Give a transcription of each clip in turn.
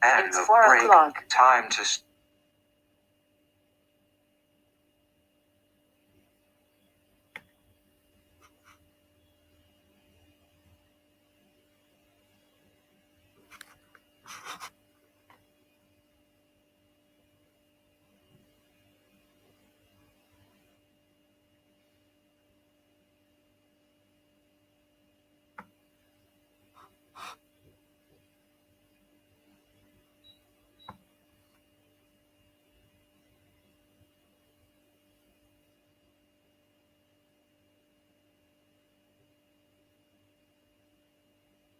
End It's of 4 break. o'clock. Time to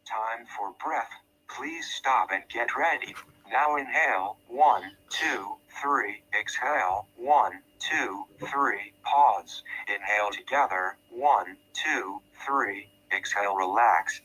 Time for breath. Please stop and get ready. Now inhale. 1, 2, 3. Exhale. 1, 2, 3. Pause. Inhale together. 1, 2, 3. Exhale. Relax.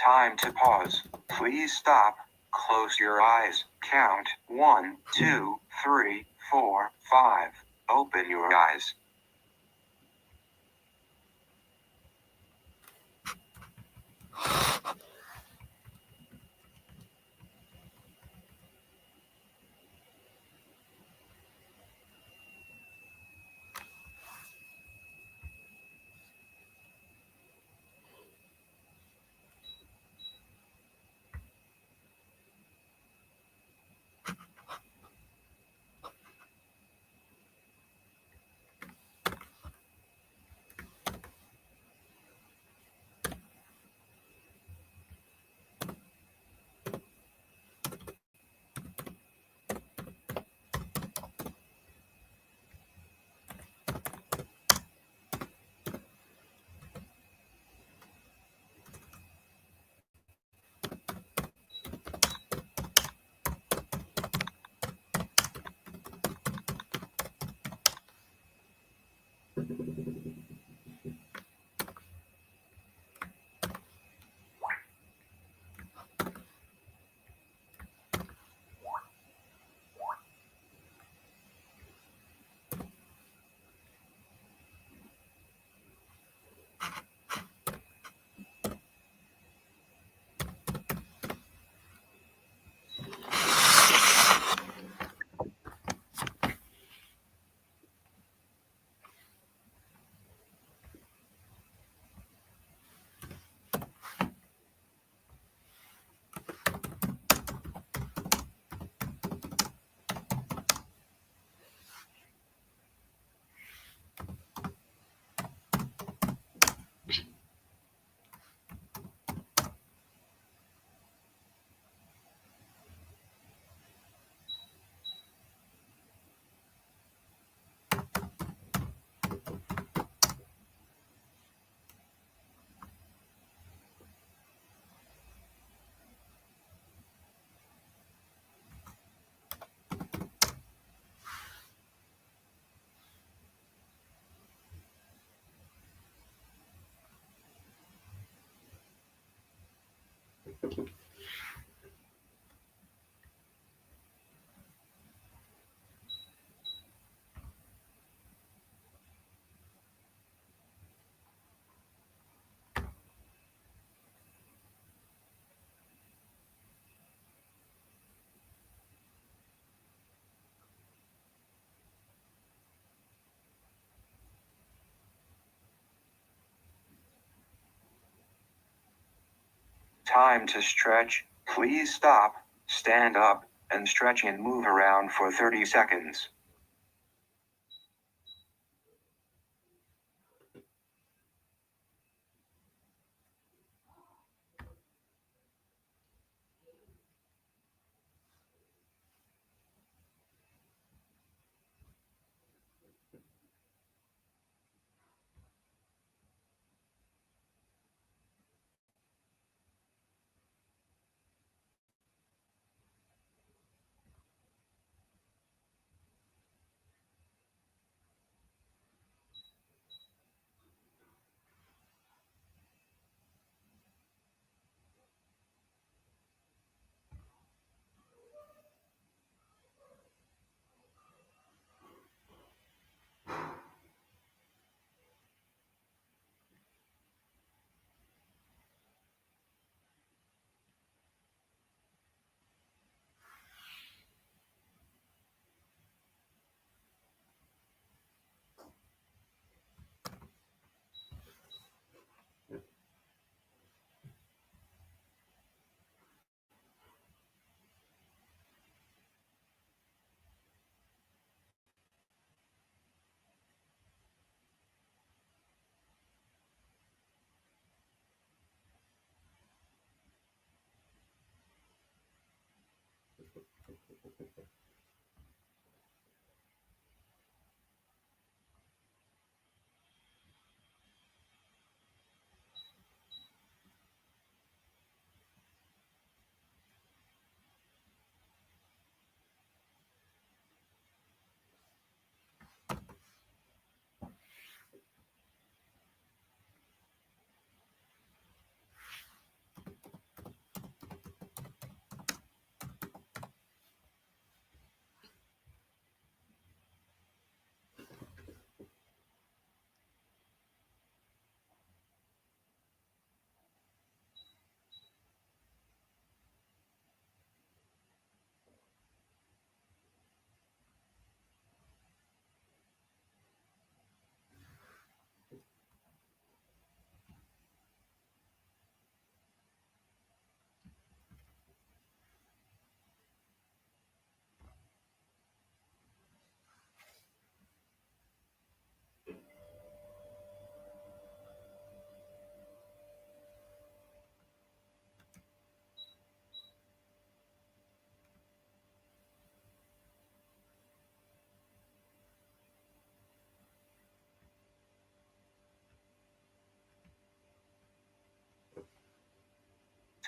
Time to pause. Please stop. Close your eyes. Count 1, 2, 3, 4, 5. Open your eyes. Time to stretch. Please stop, stand up, and stretch and move around for 30 seconds.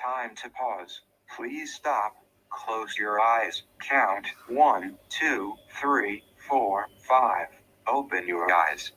Time to pause. Please stop, close your eyes, count 1, 2, 3, 4, 5. Open your eyes.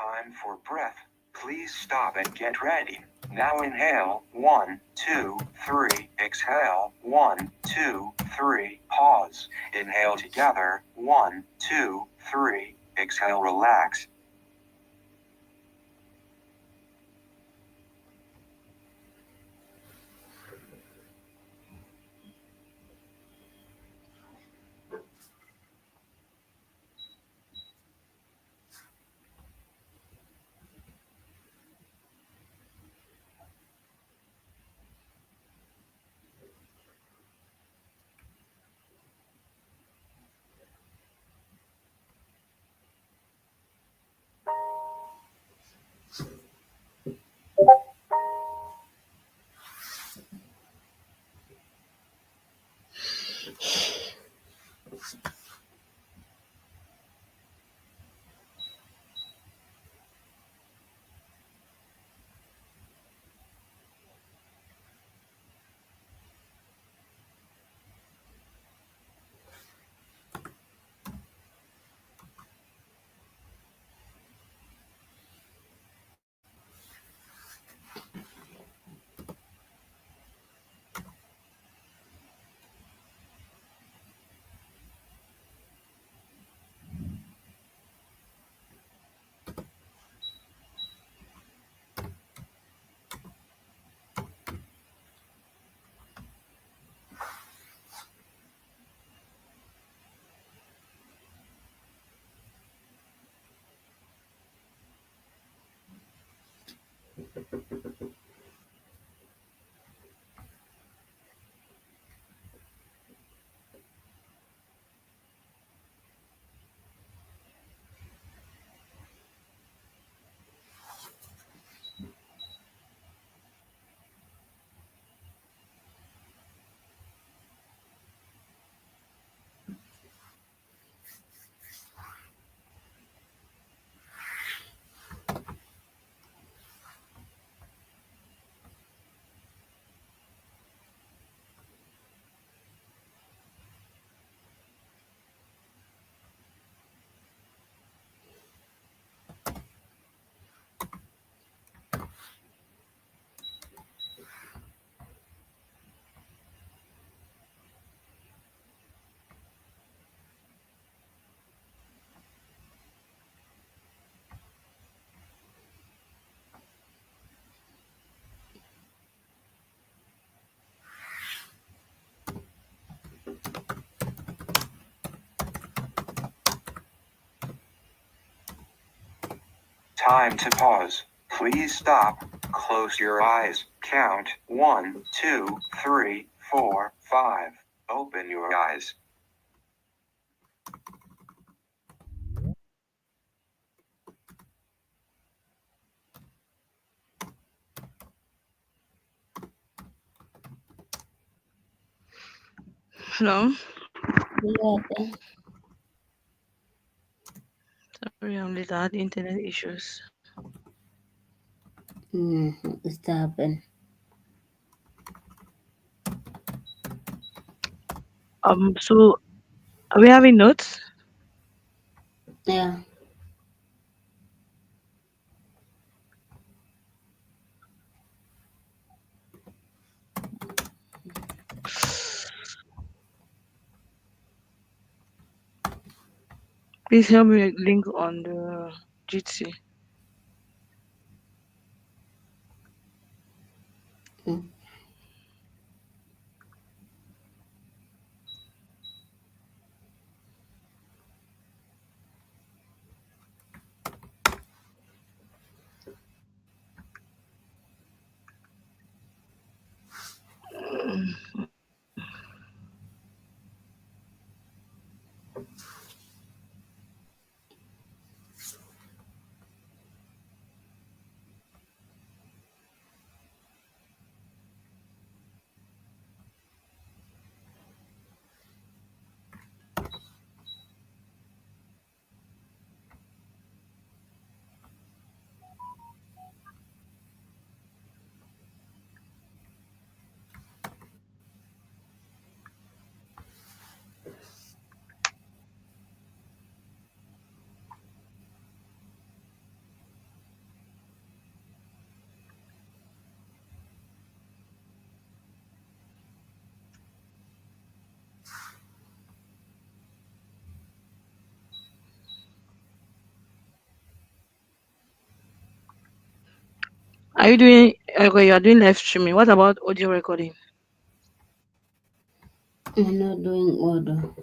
Time for breath. Please stop and get ready. Now inhale, 1, 2, 3, exhale, 1, 2, 3, pause. Inhale together, 1, 2, 3, exhale, relax. Time to pause. Please stop. Close your eyes. Count 1, 2, 3, 4, 5. Open your eyes. Hello. Yeah, Sorry, I'm little had internet issues. it's happened. So are we having notes? Yeah. Please help me link on the GT. Mm. Are you doing okay? You are doing live streaming. What about audio recording? I'm not doing audio.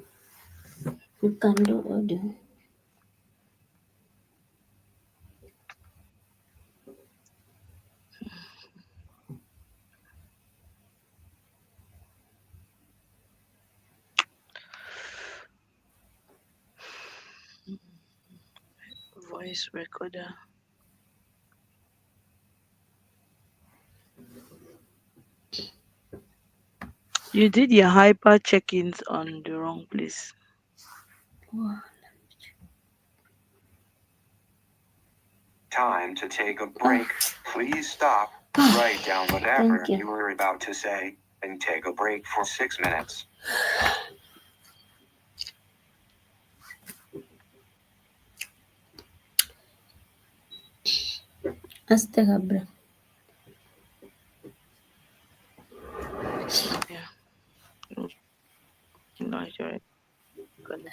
You can do audio. Voice recorder. You did your hyper check-ins on the wrong place. Wow. Time to take a break. Please stop, write down whatever Thank you. you were about to say, and take a break for 6 minutes. Let's take a break. Yeah. No, you're good.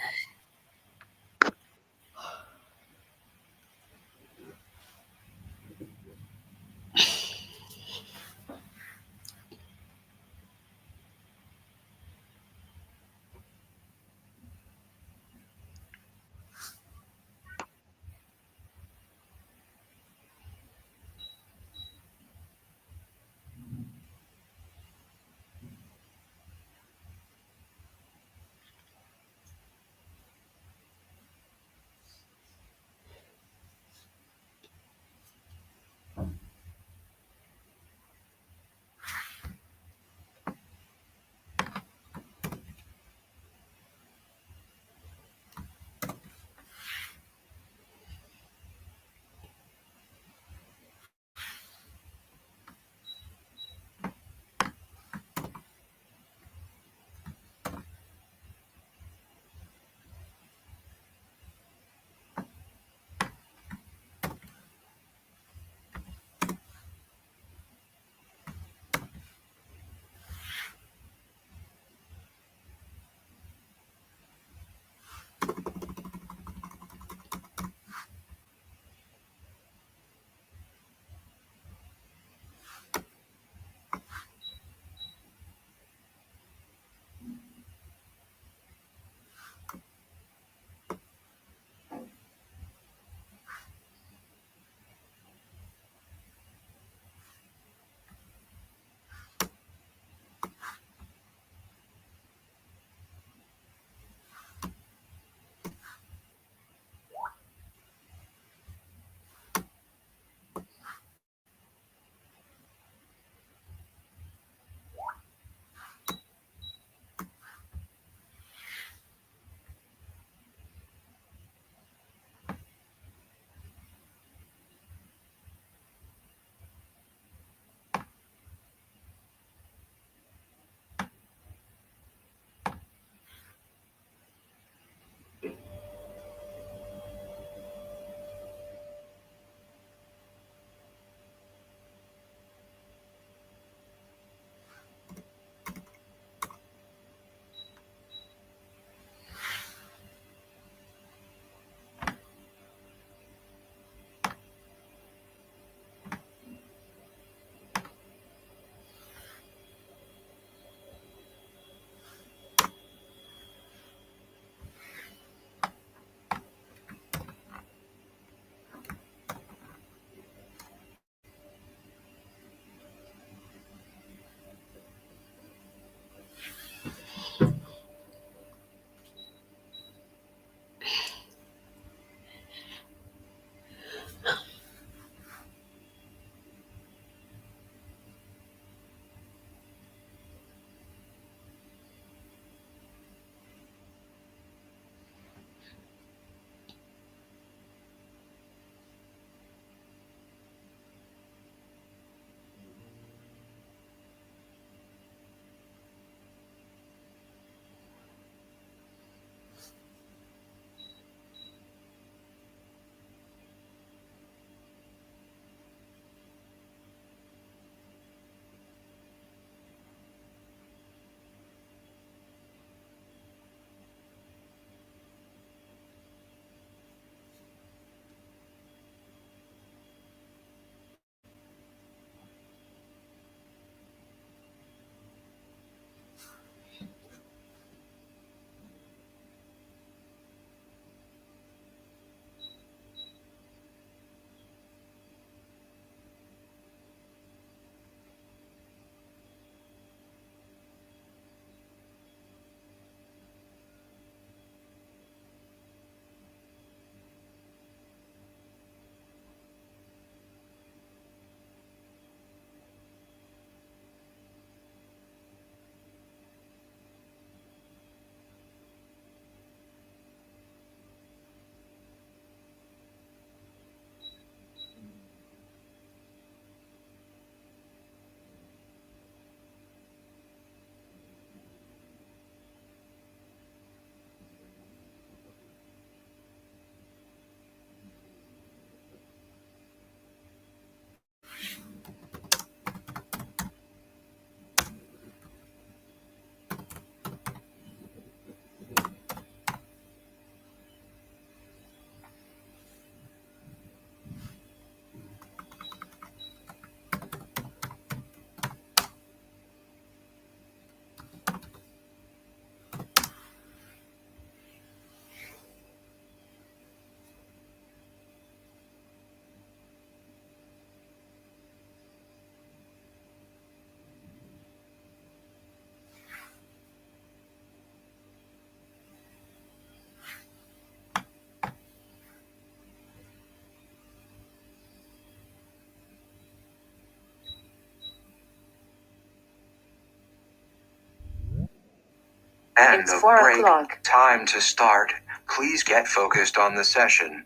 End It's of 4 break. o'clock. Time to start. Please get focused on the session.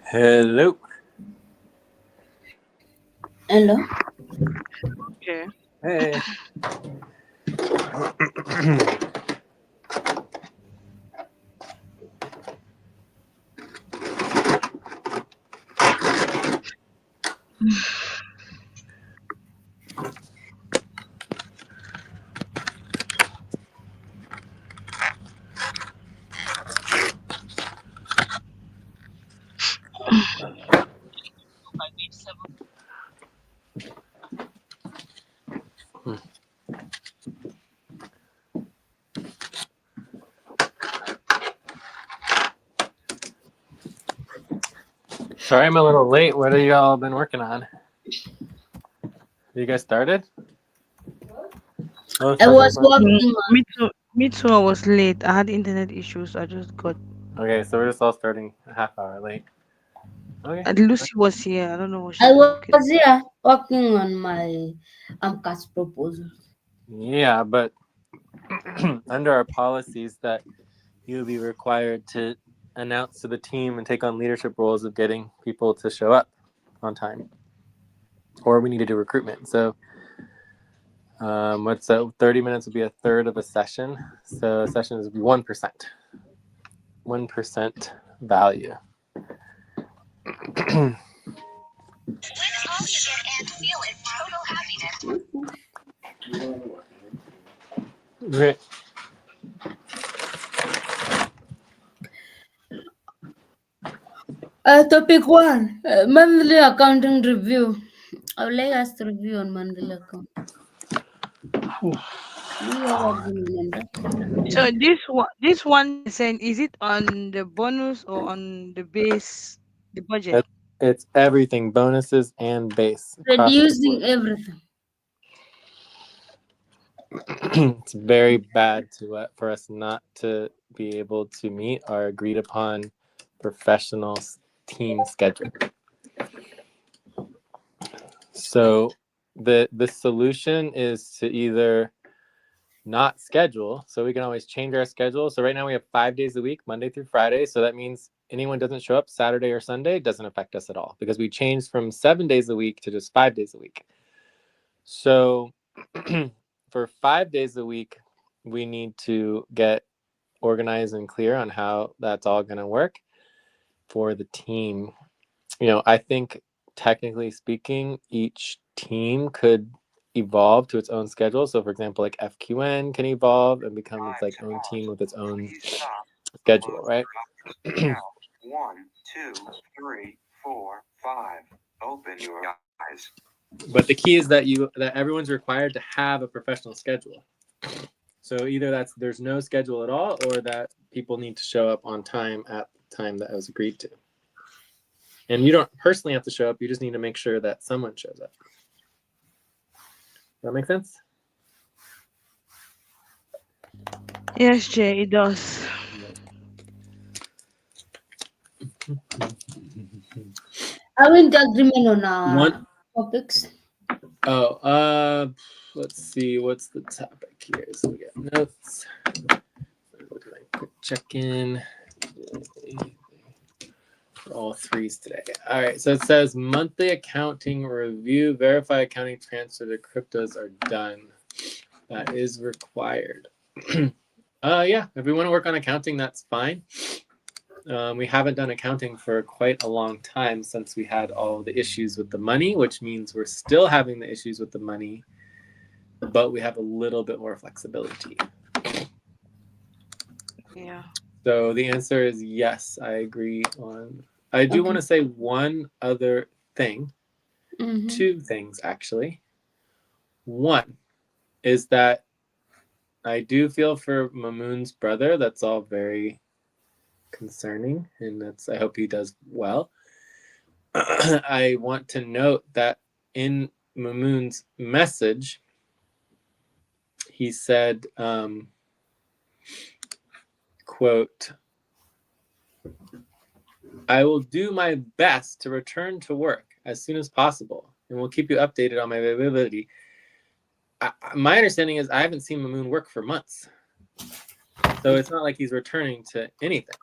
Hello. Hello? Okay. Hey. Sorry I'm a little late. What have y'all been working on? You guys started? Oh, I was started. working on Me too. Me too. I was late. I had internet issues. I just got. Okay, so we're just all starting a half hour late. Okay. And Lucy was here. I don't know what I she's was talking. here working on my CAS proposal. Yeah, but under our policies that you'll be required to announce to the team and take on leadership roles of getting people to show up on time. Or we need to do recruitment. So what's that? 30 minutes would be a third of a session. So a session is 1%. 1% value. Right. Topic 1, monthly accounting review. I would like us to review on monthly account. Do you have agreement on that? So this 1%, is it on the bonus or on the base, the budget? It's everything, bonuses and base across the Reducing board. everything. It's very bad for us not to be able to meet our agreed upon professional team schedule. So the solution is to either not schedule, so we can always change our schedule. So right now we have 5 days a week, Monday through Friday. So that means anyone doesn't show up Saturday or Sunday doesn't affect us at all because we changed from 7 days a week to just 5 days a week. So for 5 days a week, we need to get organized and clear on how that's all going to work for the team. I think technically speaking, each team could evolve to its own schedule. So for example, like FQN can evolve and become its like own team with its own schedule, right? 1, 2, 3, 4, 5. Open your eyes. But the key is that everyone's required to have a professional schedule. So either there's no schedule at all, or that people need to show up on time at the time that was agreed to. And you don't personally have to show up. You just need to make sure that someone shows up. Does that make sense? Yes, Jay, it does. Are we in the agreement on our topics? Let's see. What's the topic here? So we got notes. Quick check-in. All threes today. All right. So it says monthly accounting review, verify accounting transfer to cryptos are done. That is required. Yeah. If we want to work on accounting, that's fine. We haven't done accounting for quite a long time since we had all the issues with the money, which means we're still having the issues with the money, but we have a little bit more flexibility. Yeah. So the answer is yes, I agree on. I do want to say one other thing. Mm-hmm. 2 things, actually. One is that I do feel for Mamoon's brother. That's all very concerning, and I hope he does well. I want to note that in Mamoon's message, he said, quote, I will do my best to return to work as soon as possible, and we'll keep you updated on my availability. My understanding is I haven't seen Mamoon work for months. So it's not like he's returning to anything,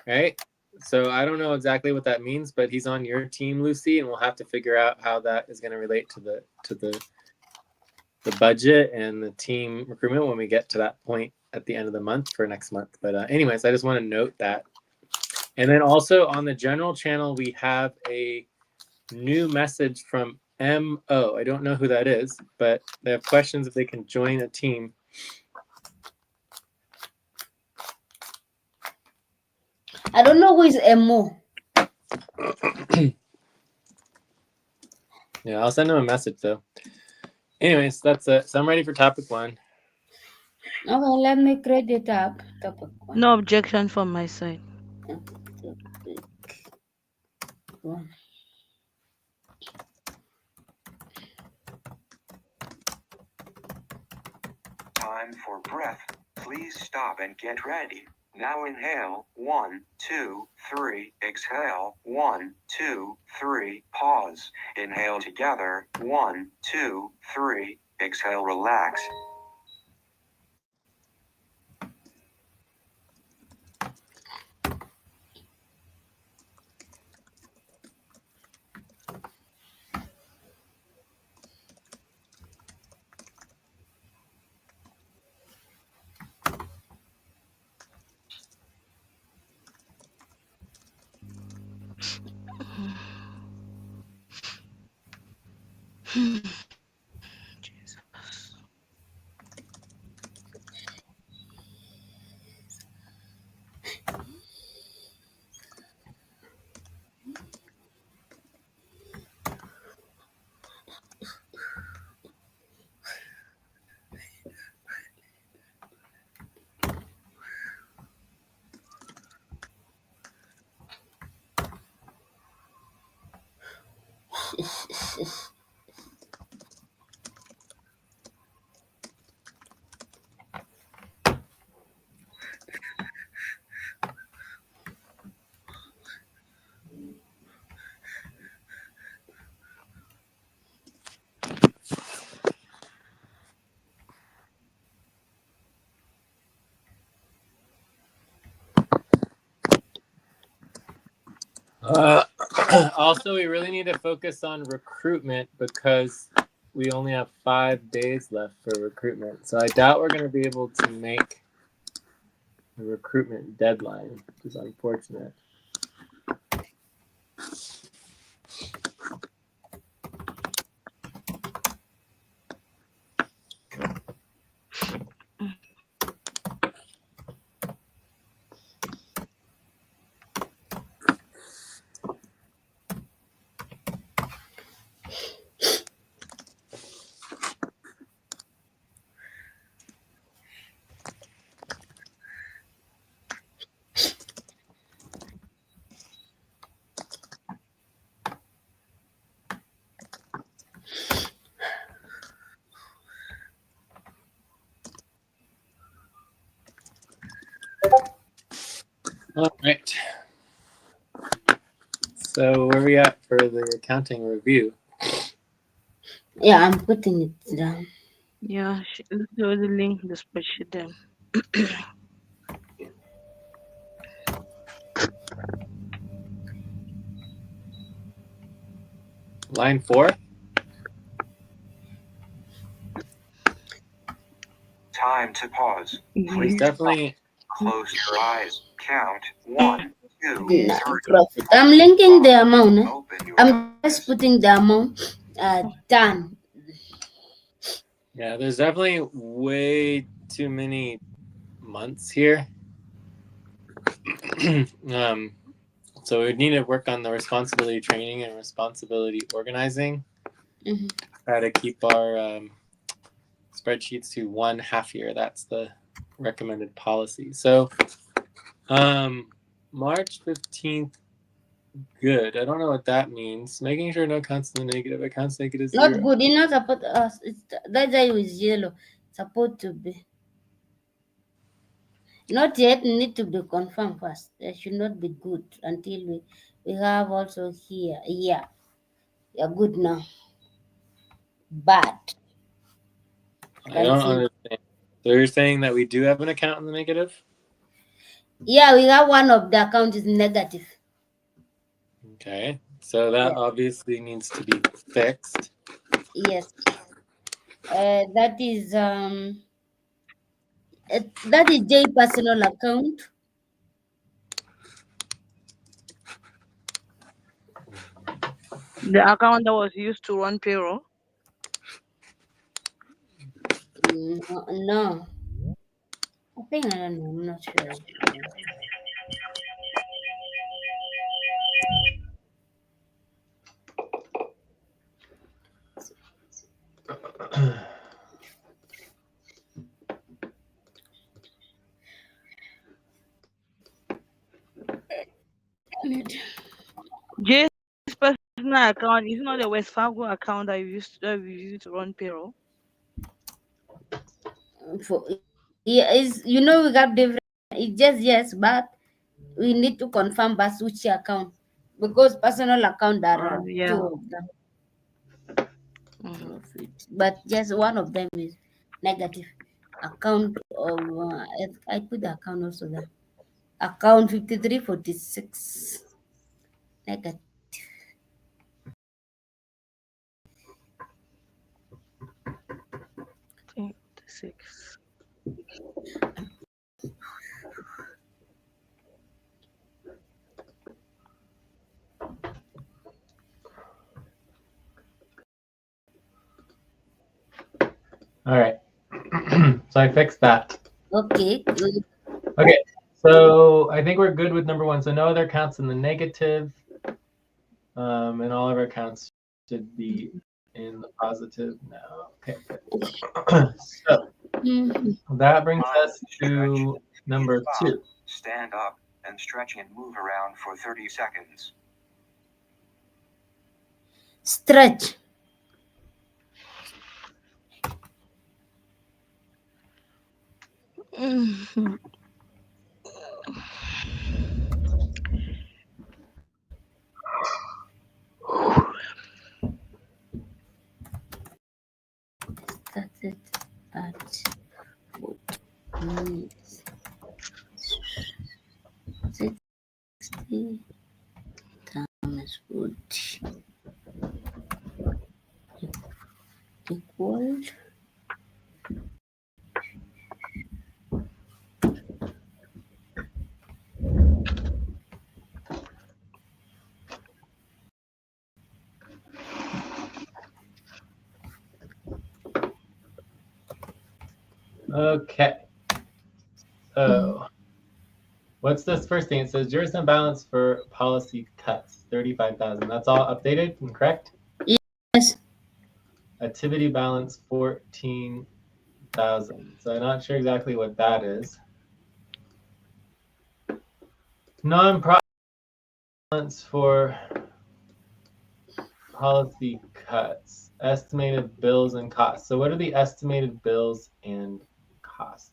right? So I don't know exactly what that means, but he's on your team, Lucy, and we'll have to figure out how that is going to relate to the budget and the team recruitment when we get to that point at the end of the month for next month. But anyways, I just want to note that. And then also on the general channel, we have a new message from MO. I don't know who that is, but they have questions if they can join a team. I don't know who is Mo. Yeah, I'll send them a message though. Anyways, that's it. So I'm ready for topic 1. Okay, let me create the tab. Topic 1. No objection from my side. Topic 1. Time for breath. Please stop and get ready. Now inhale. 1, 2, 3. Exhale. 1, 2, 3. Pause. Inhale together. 1, 2, 3. Exhale. Relax. Jesus. Also, we really need to focus on recruitment because we only have 5 days left for recruitment. So I doubt we're going to be able to make the recruitment deadline, which is unfortunate. All right. So where are we at for the accounting review? Yeah, I'm putting it down. Yeah, there was a link in the spreadsheet then. Line 4? Time to pause. It's Please definitely close your eyes. Count. 1, 2, No 3. profit. I'm linking the amount. Open your I'm just eyes. putting the amount done. yeah. There's definitely way too many months here. So we need to work on the responsibility training and responsibility organizing. Mhm. Try to keep our spreadsheets to 1 half year. That's the recommended policy. So March 15th, good. I don't know what that means. Making sure no accounts in the negative. Accounts negative Not 0. good. It's not supposed. That guy with yellow. Supposed to be. Not yet. Need to be confirmed first. It should not be good until we have also here. Yeah. You're good now. Bad. I Can don't see. understand. So you're saying that we do have an account in the negative? Yeah, we have one of the account is negative. Okay. So that Yeah. obviously needs to be fixed. Yes. That is J personal account. The account that was used to run payroll. No, no. I think I don't know. I'm not sure. Jay's personal account is not the West Fargo account that we used to run payroll. Yeah, is we got different. It's just yes, but we need to confirm by which account because personal account there are Yeah. two of them. Mhm. Of it. But just one of them is negative account of I put the account also there. Account 5346 negative. 6. All right. So I fixed that. Okay, good. Okay. So I think we're good with number one. So no other accounts in the negative. And all of our accounts should be in the positive now. Okay, good. So that brings us to number 2. Stand up and stretch and move around for 30 seconds. Stretch. Mhm. Started at 40 minutes. 60 times 40 equal. Okay. So what's this first thing? It says yours balance for policy cuts, 35,000. That's all updated and correct? Yes. Activity balance, 14,000. So I'm not sure exactly what that is. Non-profit balance for policy cuts, estimated bills and costs. So what are the estimated bills and costs?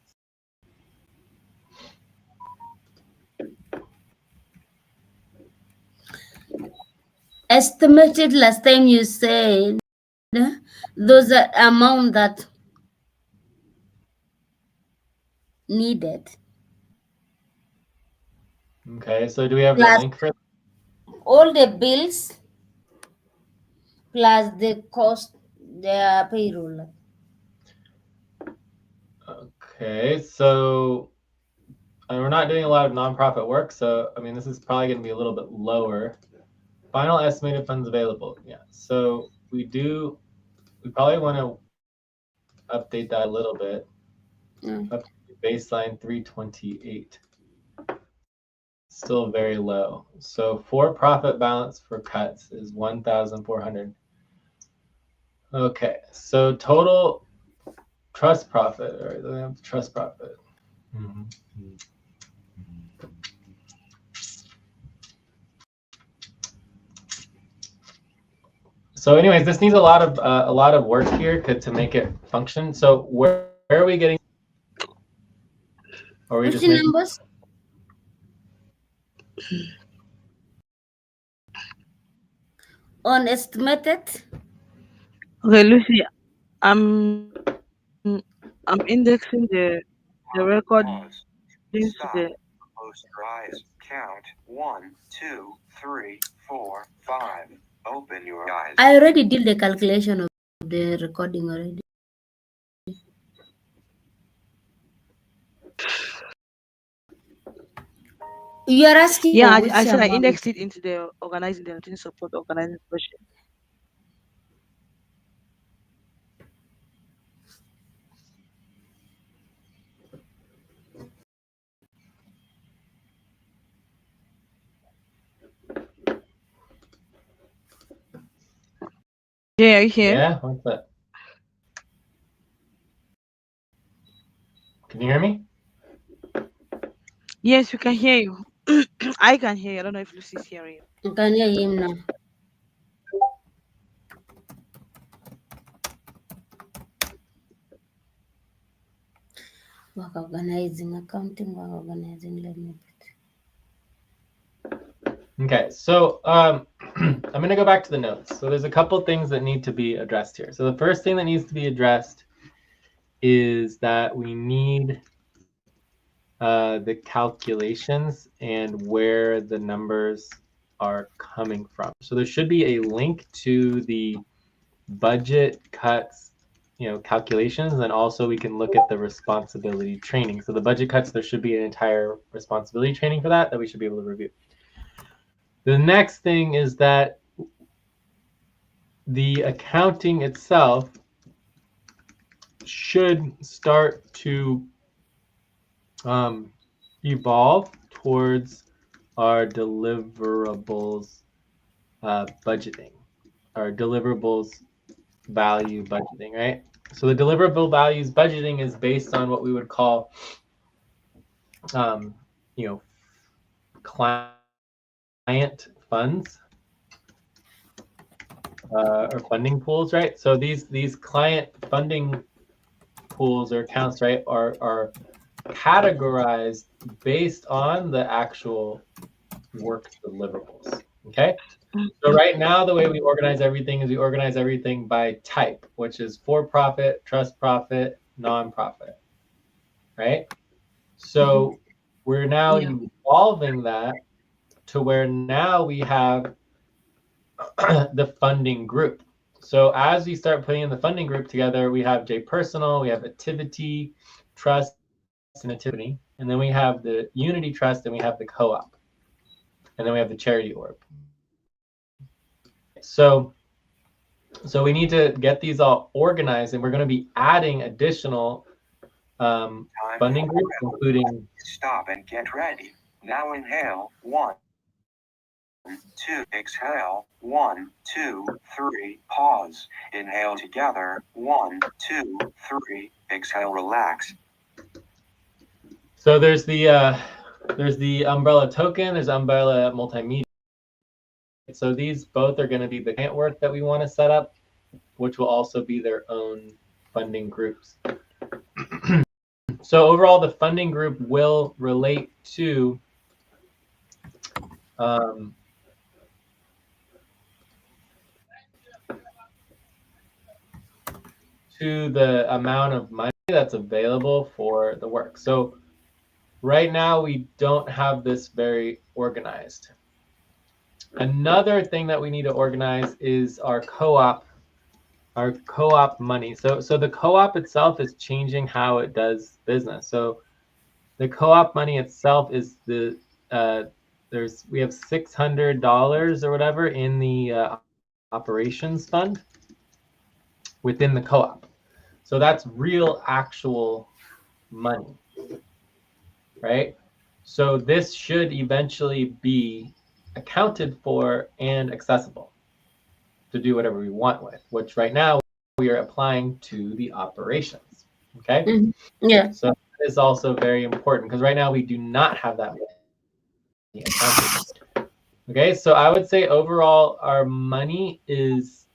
Estimated last time you said those are amount that needed. Okay, so do we have the Plus link for all the bills plus the cost the payroll. Okay, so we're not doing a lot of nonprofit work, so I mean this is probably going to be a little bit lower. Final estimated funds available. Yeah, so we probably want to update that a little bit. Up to baseline 328. Still very low. So for-profit balance for cuts is 1,400. Okay, so total trust profit. All right, then we have trust profit. So, anyways, this needs a lot of work here to make it function. So, where are we getting? Or are we Which just making numbers? On estimated. Okay, Lucy, I'm I'm indexing the record Pause. into Stop. the. Close your eyes. Count 1, 2, 3, 4, 5. Open your eyes. I already did the calculation of the recording already. You are asking Yeah, for I which said I amount? indexed it into the organizing the routine support organizing spreadsheet. Yeah, are you here? Yeah, what's that? Can you hear me? Yes, we can hear you. I can hear you. I don't know if Lucy's hearing you. You can hear him now. Work organizing, accounting, work organizing. Let me put. Okay, so I'm going to go back to the notes. So there's a couple things that need to be addressed here. So the first thing that needs to be addressed is that we need the calculations and where the numbers are coming from. So there should be a link to the budget cuts, calculations, and also we can look at the responsibility training. So the budget cuts, there should be an entire responsibility training for that we should be able to review. The next thing is that the accounting itself should start to evolve towards our deliverables budgeting, our deliverables value budgeting, right? So the deliverable values budgeting is based on what we would call, you know, client funds or funding pools, right? So these client funding pools or accounts, right, are categorized based on the actual work deliverables. Okay. So right now, the way we organize everything is we organize everything by type, which is for-profit, trust profit, nonprofit, right? So we're now Yeah. evolving that to where now we have the funding group. So as we start putting in the funding group together, we have J Personal, we have Activity, Trust, and Activity, and then we have the Unity Trust, and we have the Co-op, and then we have the Charity Org. So we need to get these all organized, and we're going to be adding additional funding groups, including. Stop and get ready. Now inhale. 1, 2. Exhale. 1, 2, 3. Pause. Inhale together. 1, 2, 3. Exhale. Relax. So there's the umbrella token. There's umbrella multimedia. So these both are going to be the client work that we want to set up, which will also be their own funding groups. So overall, the funding group will relate to the amount of money that's available for the work. So right now, we don't have this very organized. Another thing that we need to organize is our co-op money. So the co-op itself is changing how it does business. So the co-op money itself is we have $600 or whatever in the operations fund within the co-op. So that's real actual money, right? So this should eventually be accounted for and accessible to do whatever we want with, which right now we are applying to the operations. Okay. Yeah. So that is also very important because right now we do not have that money accounted. Okay. So I would say overall our money it's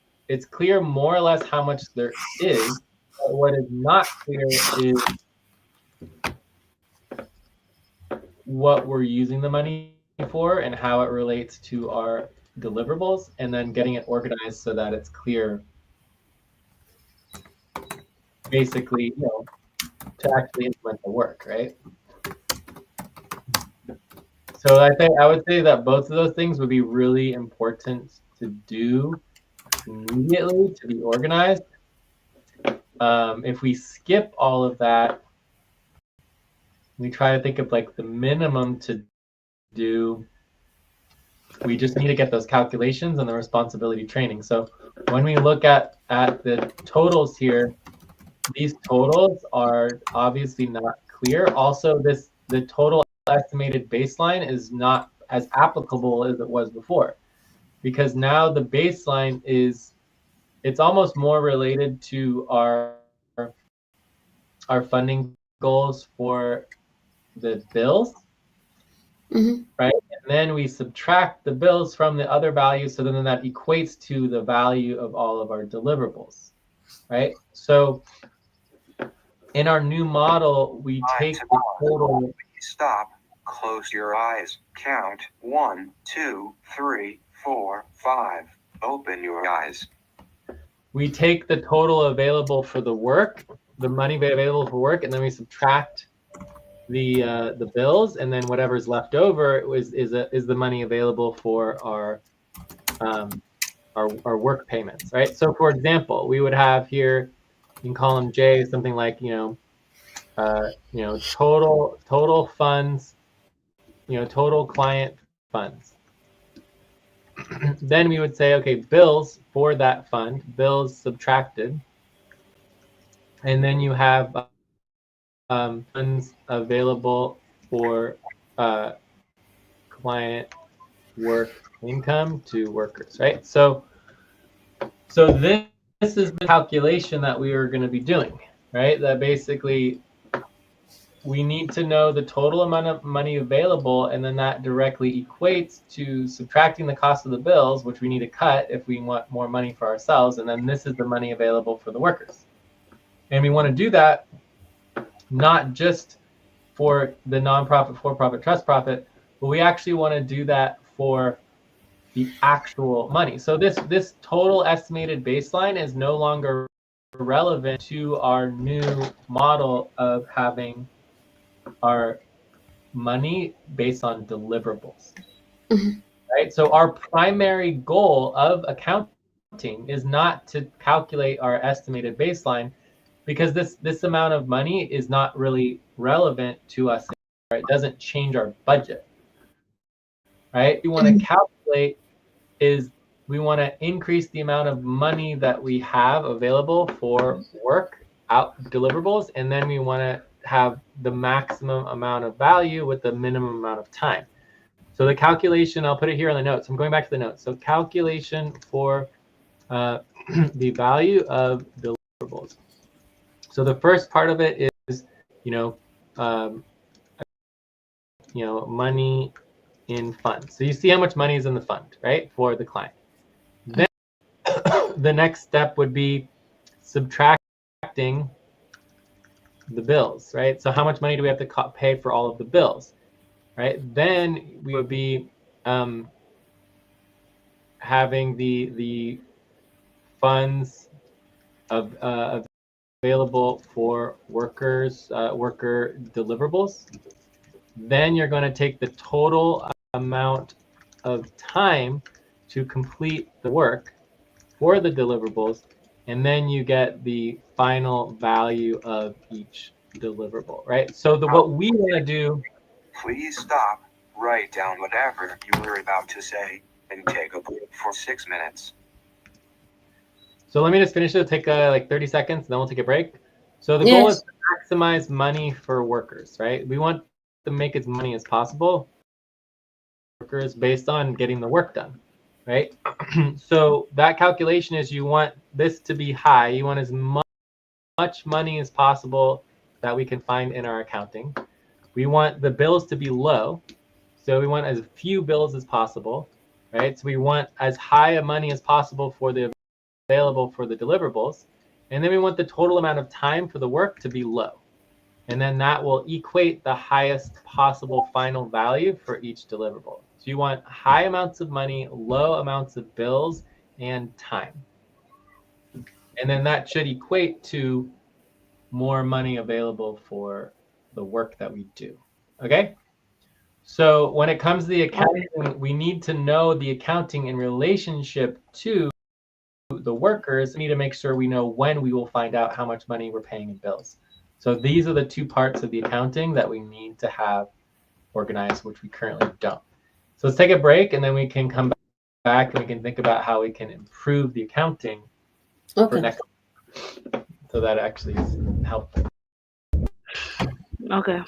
clear more or less how much there is. But what is not clear is what we're using the money for and how it relates to our deliverables, and then getting it organized so that it's clear. Basically, to actually implement the work, right? So I would say that both of those things would be really important to do immediately to be organized. If we skip all of that, we try to think of like the minimum to do. We just need to get those calculations and the responsibility training. So when we look at the totals here, these totals are obviously not clear. Also, the total estimated baseline is not as applicable as it was before, because now the baseline it's almost more related to our funding goals for the bills, right? And then we subtract the bills from the other values, so then that equates to the value of all of our deliverables, right? So in our new model, we take the total. Stop. Close your eyes. Count 1, 2, 3, 4, 5. Open your eyes. We take the total available for the work, the money available for work, and then we subtract the bills, and then whatever's left over is the money available for our work payments, right? So for example, we would have here in column J something like total funds, total client funds. Then we would say, okay, bills for that fund, bills subtracted, and then you have funds available for client work income to workers, right? So this is the calculation that we are going to be doing, right? That basically we need to know the total amount of money available, and then that directly equates to subtracting the cost of the bills, which we need to cut if we want more money for ourselves, and then this is the money available for the workers. And we want to do that not just for the nonprofit, for-profit, trust profit, but we actually want to do that for the actual money. So this total estimated baseline is no longer relevant to our new model of having our money based on deliverables. Right? So our primary goal of accounting is not to calculate our estimated baseline, because this amount of money is not really relevant to us. Right? It doesn't change our budget. Right? We want to calculate is we want to increase the amount of money that we have available for work out deliverables, and then we want to have the maximum amount of value with the minimum amount of time. So the calculation, I'll put it here on the notes. I'm going back to the notes. So calculation for the value of deliverables. So the first part of it is, money in funds. So you see how much money is in the fund, right, for the client. Then the next step would be subtracting the bills, right? So how much money do we have to pay for all of the bills, right? Then we would be having the funds available for worker deliverables. Then you're going to take the total amount of time to complete the work for the deliverables, and then you get the final value of each deliverable, right? So what we want to do. Please stop, write down whatever you were about to say, and take a break for 6 minutes. So let me just finish it, take like 30 seconds, and then we'll take a break. So the goal is to maximize money for workers, right? We want to make as money as possible for workers based on getting the work done, right? So that calculation is you want this to be high. You want as much money as possible that we can find in our accounting. We want the bills to be low. So we want as few bills as possible, right? So we want as high a money as possible for the available for the deliverables. And then we want the total amount of time for the work to be low. And then that will equate the highest possible final value for each deliverable. So you want high amounts of money, low amounts of bills, and time. And then that should equate to more money available for the work that we do. Okay? So when it comes to the accounting, we need to know the accounting in relationship to the workers. We need to make sure we know when we will find out how much money we're paying in bills. So these are the two parts of the accounting that we need to have organized, which we currently don't. So let's take a break, and then we can come back and we can think about how we can improve the accounting for next, so that actually is helpful. Okay.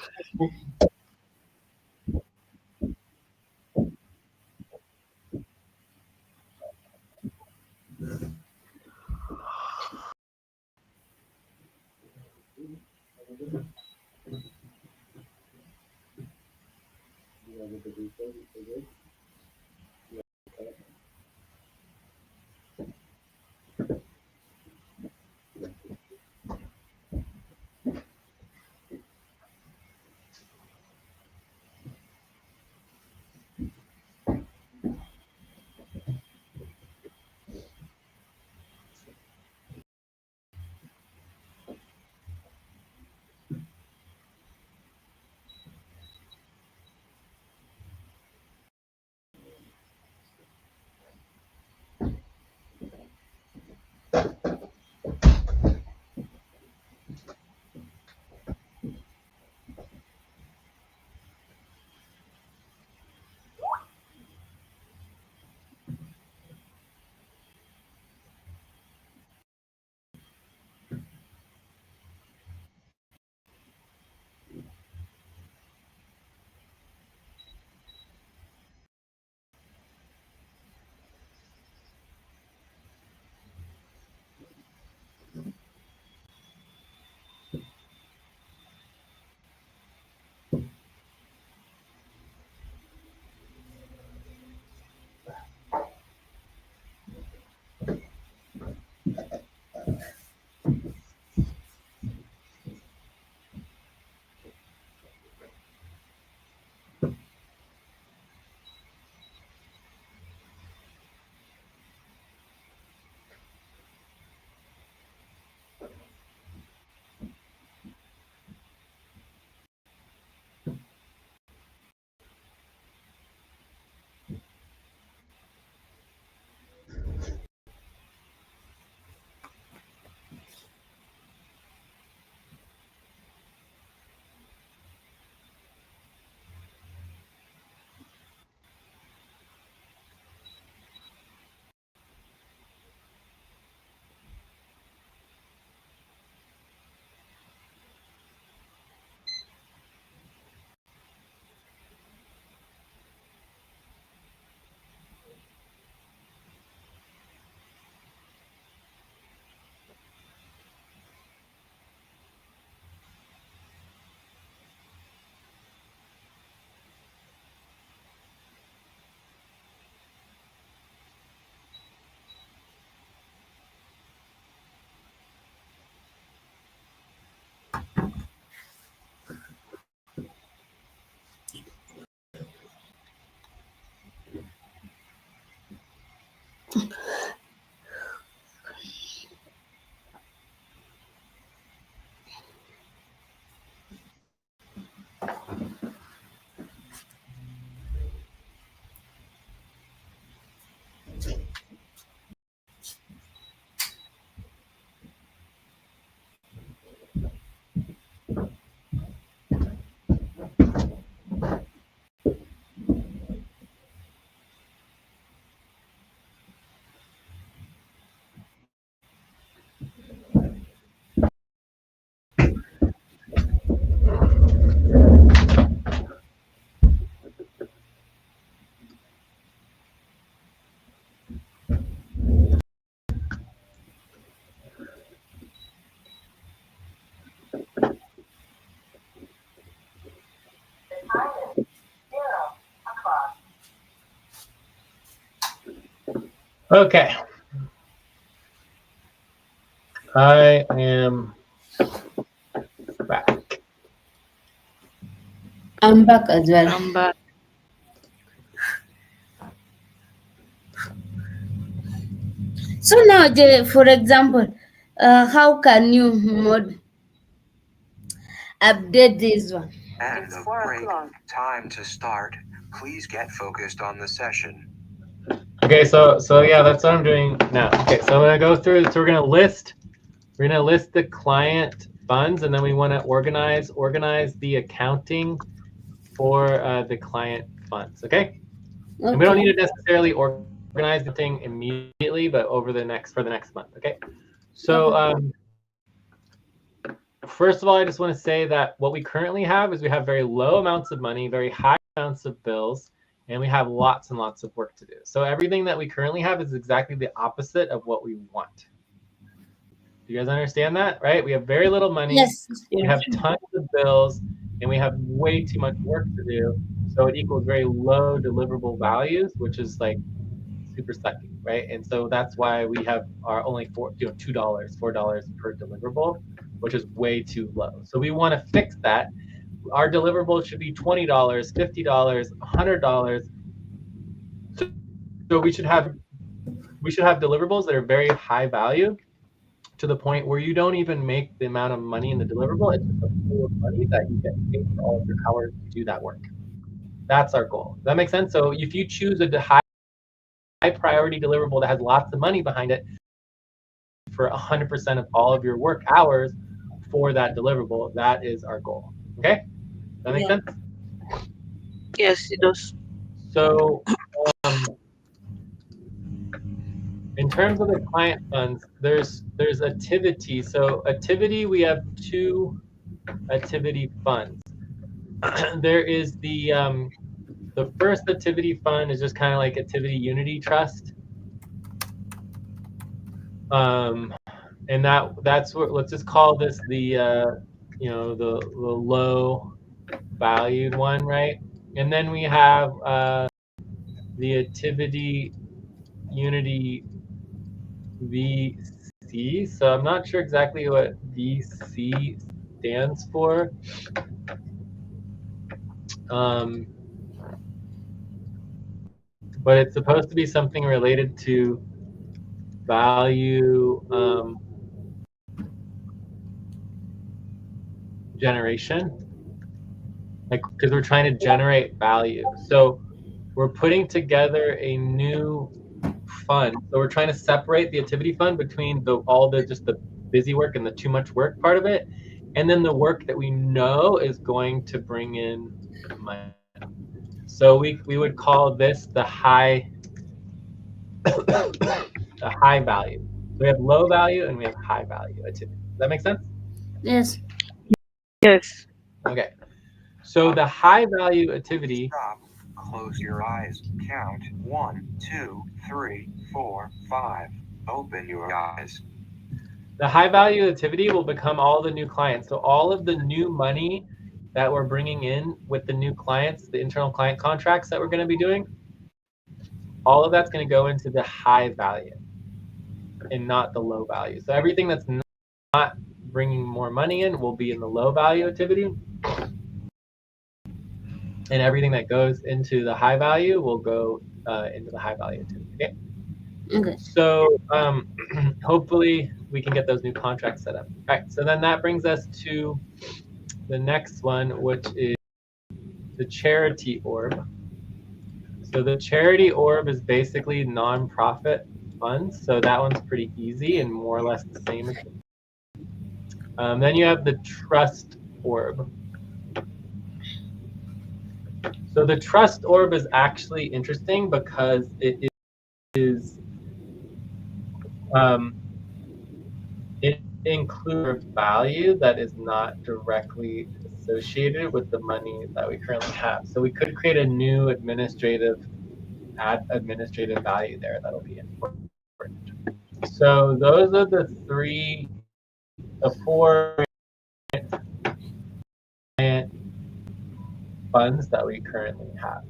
Okay. I am back. I'm back as well. I'm back. So now, for example, how can you mod? update this one. End It's of 4 break. o'clock. Time to start. Please get focused on the session. Okay, so yeah, that's what I'm doing now. Okay, so I'm gonna go through. So we're gonna list the client funds, and then we want to organize the accounting for the client funds. Okay, and we don't need to necessarily organize the thing immediately, but over the next month. Okay, so first of all, I just want to say that what we currently have is we have very low amounts of money, very high amounts of bills, and we have lots and lots of work to do. So everything that we currently have is exactly the opposite of what we want. Do you guys understand that, right? We have very little money, Yes. we have tons of bills, and we have way too much work to do. So it equals very low deliverable values, which is like super sucky, right? And so that's why we have our only $4 per deliverable, which is way too low. So we want to fix that. Our deliverable should be $20, $50, $100. So we should have deliverables that are very high value, to the point where you don't even make the amount of money in the deliverable. It's just a pool of money that you get paid for all of your hours to do that work. That's our goal. Does that make sense? So if you choose a high priority deliverable that has lots of money behind it for 100% of all of your work hours for that deliverable, that is our goal. Okay? Does that make sense? Yes, it does. So in terms of the client funds, there's activity. So activity, we have two activity funds. There is the first activity fund is just kind of like activity unity trust. And that's what, let's just call this the the low valued one, right? And then we have the activity unity VC. So I'm not sure exactly what VC stands for. But it's supposed to be something related to value generation, like, because we're trying to generate value. So we're putting together a new fund. So we're trying to separate the activity fund between just the busy work and the too much work part of it, and then the work that we know is going to bring in money. So we would call this the high value. So we have low value and we have high value activity. Does that make sense? Yes. Yes. Okay. So the high value activity. Stop. Close your eyes. Count 1, 2, 3, 4, 5. Open your eyes. The high value activity will become all the new clients. So all of the new money that we're bringing in with the new clients, the internal client contracts that we're going to be doing, all of that's going to go into the high value and not the low value. So everything that's not bringing more money in will be in the low value activity, and everything that goes into the high value will go into the high value activity. Okay. Okay. So hopefully we can get those new contracts set up. All right. So then that brings us to the next one, which is the charity orb. So the charity orb is basically nonprofit funds. So that one's pretty easy and more or less the same. Then you have the trust orb. So the trust orb is actually interesting because it includes value that is not directly associated with the money that we currently have. So we could create a new administrative value there that'll be important. So those are the four client funds that we currently have.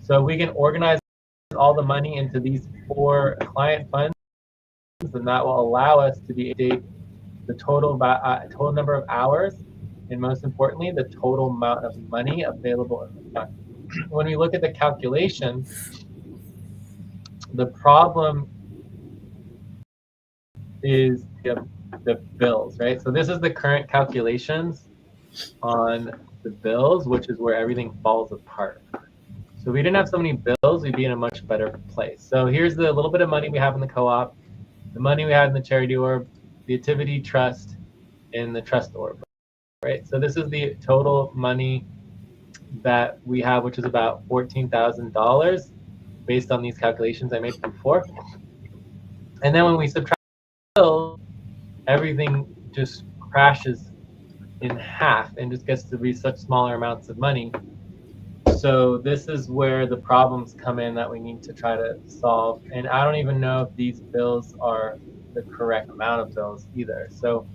So we can organize all the money into these four client funds, and that will allow us to be able to date the total number of hours, and most importantly, the total amount of money available in the fund. When we look at the calculation, the problem is the bills, right? So this is the current calculations on the bills, which is where everything falls apart. So if we didn't have so many bills, we'd be in a much better place. So here's the little bit of money we have in the co-op, the money we had in the charity orb, the activity trust, and the trust orb, right? So this is the total money that we have, which is about $14,000 based on these calculations I made before. And then when we subtract bills, everything just crashes in half and just gets to be such smaller amounts of money. So this is where the problems come in that we need to try to solve. And I don't even know if these bills are the correct amount of bills either. So,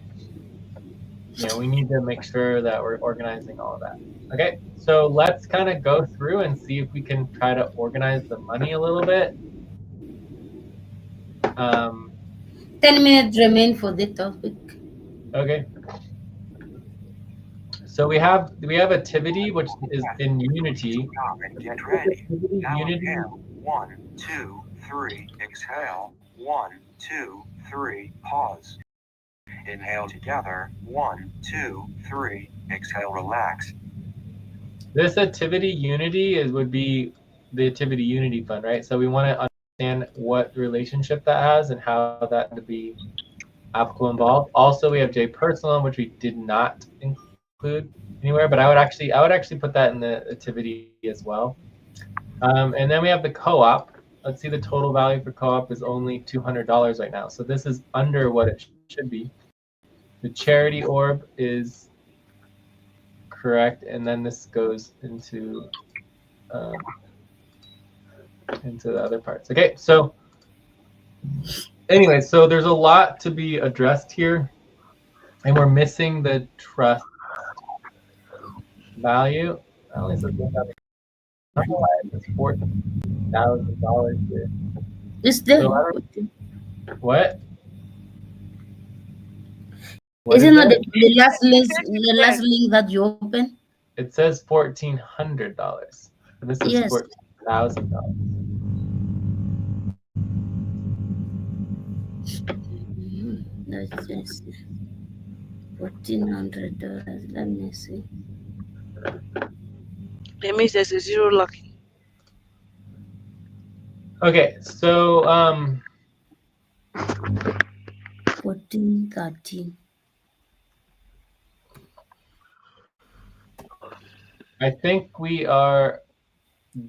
we need to make sure that we're organizing all of that. Okay, so let's kind of go through and see if we can try to organize the money a little bit. 10 minutes remain for the topic. Okay. So we have activity, which is in Unity. Stop and get ready. Now Unity. inhale. 1, 2, 3. Exhale. 1, 2, 3. Pause. Inhale together. 1, 2, 3. Exhale. Relax. This activity Unity would be the activity Unity fund, right? So we want to understand what relationship that has and how that would be applicable involved. Also, we have J Personal, which we did not include anywhere, but I would actually put that in the activity as well. And then we have the co-op. Let's see, the total value for co-op is only $200 right now. So this is under what it should be. The charity orb is correct, and then this goes into the other parts. Okay, so anyway, so there's a lot to be addressed here, and we're missing the trust value. I only said it's $14,000 here. Is there? So what? Is it not the last link that you open? It says $1,400. This is Yes. $14,000. Let's just see. $1,400. Let me see. That means there's a zero lucky. Okay, so 14, 13. I think we are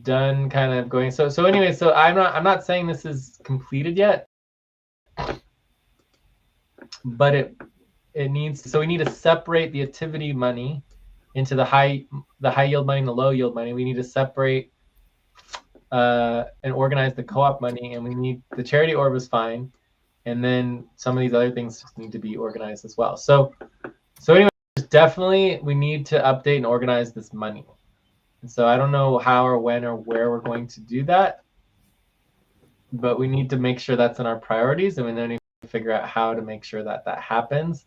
done kind of going. So anyway, so I'm not saying this is completed yet, but it needs, so we need to separate the activity money into the high yield money and the low yield money. We need to separate and organize the co-op money, and we need the charity orb is fine, and then some of these other things just need to be organized as well. So anyway, definitely we need to update and organize this money. And so I don't know how or when or where we're going to do that, but we need to make sure that's in our priorities, and we then need to figure out how to make sure that happens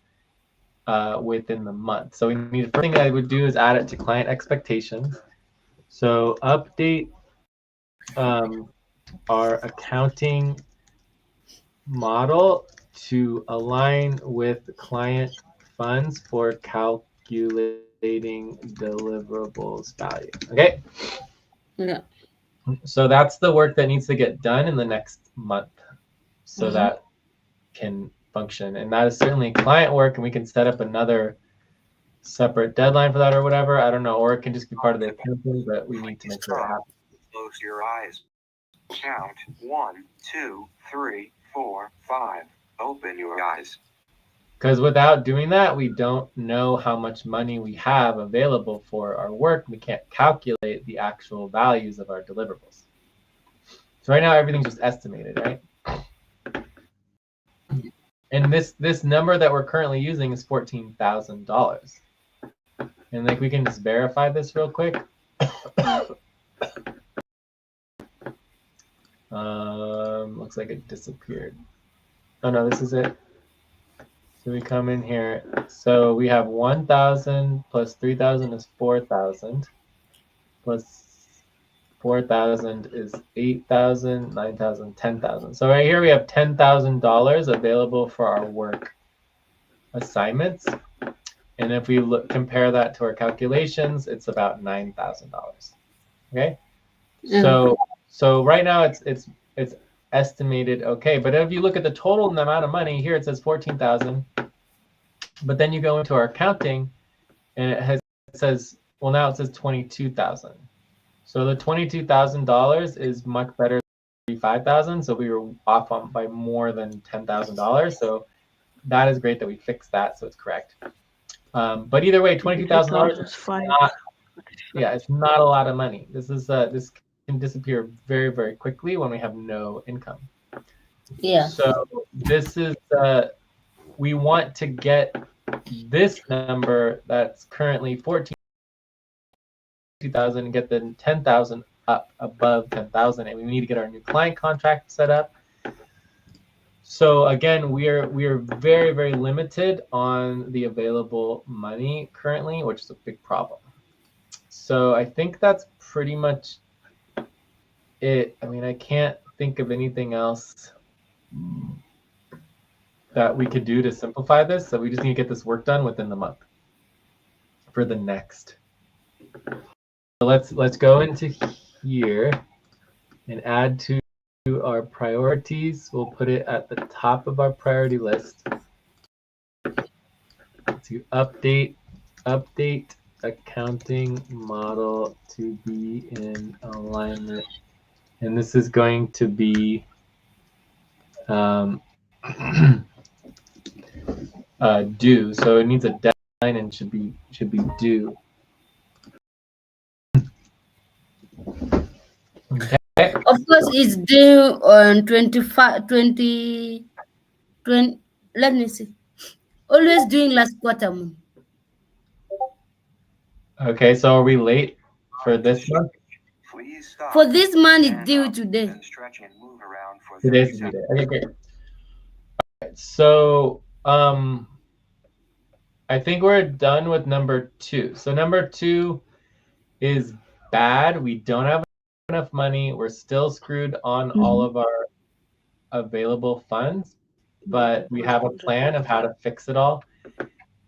within the month. So we need, the first thing I would do is add it to client expectations. So update our accounting model to align with client funds for calculating deliverables value. Okay. Yeah. So that's the work that needs to get done in the next month, so that can function. And that is certainly client work, and we can set up another separate deadline for that or whatever. I don't know, or it can just be part of the accounting, but we need to make sure it happens. Close your eyes. Count 1, 2, 3, 4, 5. Open your eyes. Because without doing that, we don't know how much money we have available for our work. We can't calculate the actual values of our deliverables. So right now, everything's just estimated, right? And this number that we're currently using is $14,000. And like, we can just verify this real quick. Looks like it disappeared. Oh no, this is it. So we come in here. So we have 1,000 plus 3,000 is 4,000. Plus 4,000 is 8,000, 9,000, 10,000. So right here we have $10,000 available for our work assignments. And if we compare that to our calculations, it's about $9,000. Okay. So right now it's estimated okay, but if you look at the total amount of money here, it says 14,000. But then you go into our accounting, and it says, well, now it says 22,000. So the $22,000 is much better than 35,000. So we were off by more than $10,000. So that is great that we fixed that, so it's correct. But either way, $22,000 is not, it's not a lot of money. This can disappear very, very quickly when we have no income. Yeah. So this is we want to get this number that's currently 14,000 and get the 10,000 up above 10,000, and we need to get our new client contract set up. So again, we are very, very limited on the available money currently, which is a big problem. So I think that's pretty much it. I mean, I can't think of anything else that we could do to simplify this. So we just need to get this work done within the month for the next. So let's go into here and add to our priorities. We'll put it at the top of our priority list to update accounting model to be in alignment. And this is going to be due. So it needs a deadline and should be due. Okay. Of course, it's due on 20. Let me see. Always doing last quarter. Okay, so are we late for this month? Please stop. For this month, it's Stand due up, today. then stretch and move around for 30 Today's the seconds. day. Okay, great. Right, so I think we're done with number 2. So number 2 is bad. We don't have enough money. We're still screwed on all of our available funds, but we have a plan of how to fix it all.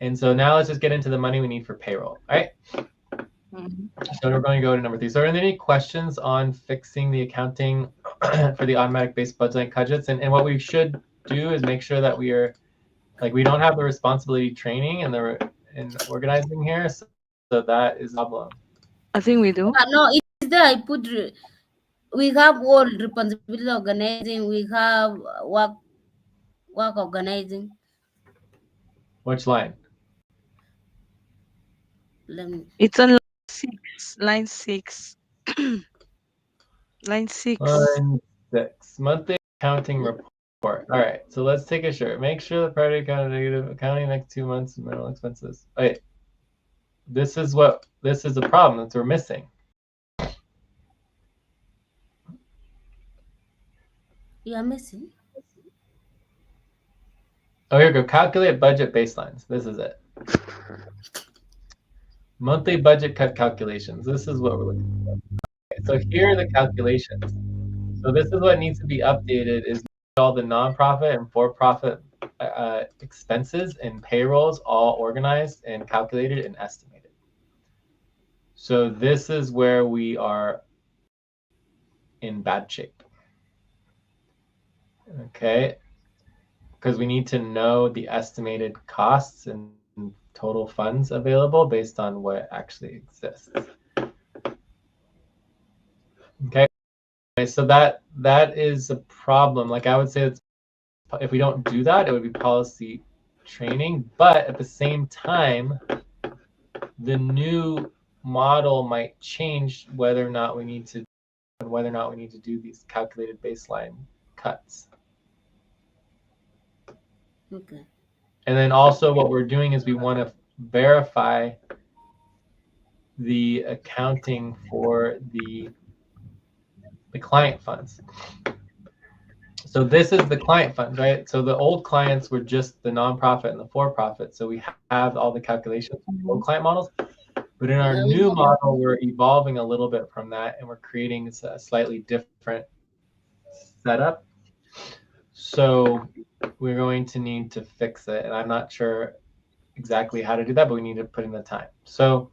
And so now let's just get into the money we need for payroll. All right. So we're going to go to number 3. So are there any questions on fixing the accounting for the automatic based budgeting budgets? And what we should do is make sure that we are we don't have the responsibility training and organizing here. So that is a problem. I think we do. No, it's there. I put. We have all responsibility organizing. We have work organizing. Which line? It's on line 6. Line 6. Line 6. Monthly accounting report. All right. So let's take a short. Make sure the priority account negative accounting next 2 months of middle expenses. Wait. This is a problem that we're missing. You are missing. Oh, here we go. Calculate budget baselines. This is it. Monthly budget cut calculations. This is what we're looking for. Okay, so here are the calculations. So this is what needs to be updated is all the nonprofit and for-profit expenses and payrolls all organized and calculated and estimated. So this is where we are in bad shape. Okay. Because we need to know the estimated costs and total funds available based on what actually exists. Okay, so that is a problem. I would say if we don't do that, it would be policy training. But at the same time, the new model might change whether or not we need to do these calculated baseline cuts. Okay. And then also what we're doing is we want to verify the accounting for the client funds. So this is the client funds, right? So the old clients were just the nonprofit and the for-profit. So we have all the calculations from the old client models. But in our new model, we're evolving a little bit from that, and we're creating a slightly different setup. So we're going to need to fix it, and I'm not sure exactly how to do that, but we need to put in the time. So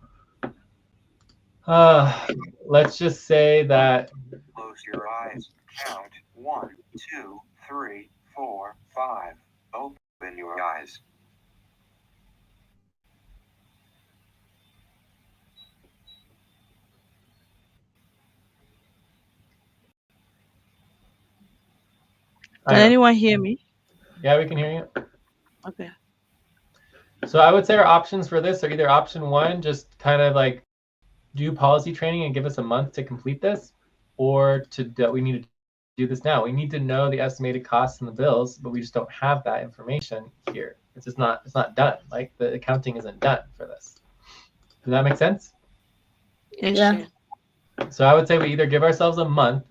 let's just say that. Close your eyes. Count 1, 2, 3, 4, 5. Open your eyes. Can anyone hear me? Yeah, we can hear you. Okay. So I would say our options for this are either option one, just kind of like do policy training and give us a month to complete this, or we need to do this now. We need to know the estimated costs and the bills, but we just don't have that information here. It's not done. Like the accounting isn't done for this. Does that make sense? Yes, Yeah. sir. So I would say we either give ourselves a month,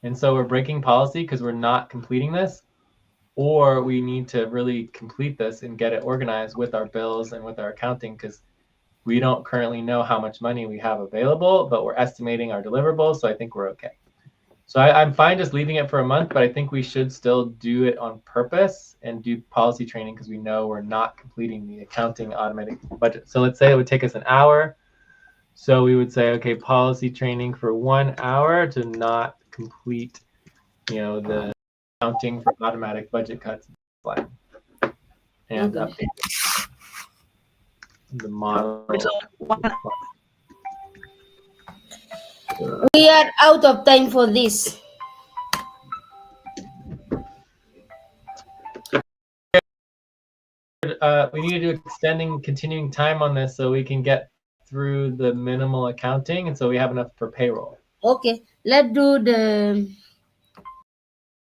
and so we're breaking policy because we're not completing this, or we need to really complete this and get it organized with our bills and with our accounting, because we don't currently know how much money we have available, but we're estimating our deliverables, so I think we're okay. So I'm fine just leaving it for a month, but I think we should still do it on purpose and do policy training because we know we're not completing the accounting automatic budget. So let's say it would take us an hour. So we would say, okay, policy training for 1 hour to not complete, the accounting for automatic budget cuts and Okay. update the model. So We are out of time for this. We need to do extending continuing time on this so we can get through the minimal accounting, and so we have enough for payroll. Okay, let's do the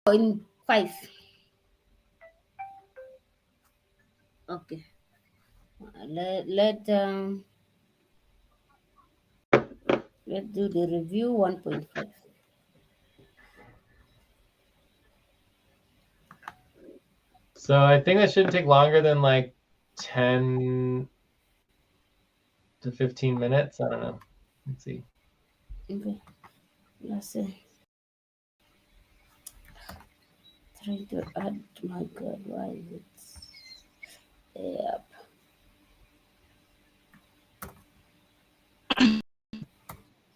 0.5. Okay. Let's do the review 1.5. So I think that shouldn't take longer than like 10 to 15 minutes. I don't know. Let's see. Okay. Let's see. Trying to add. My God, why is it? Yep.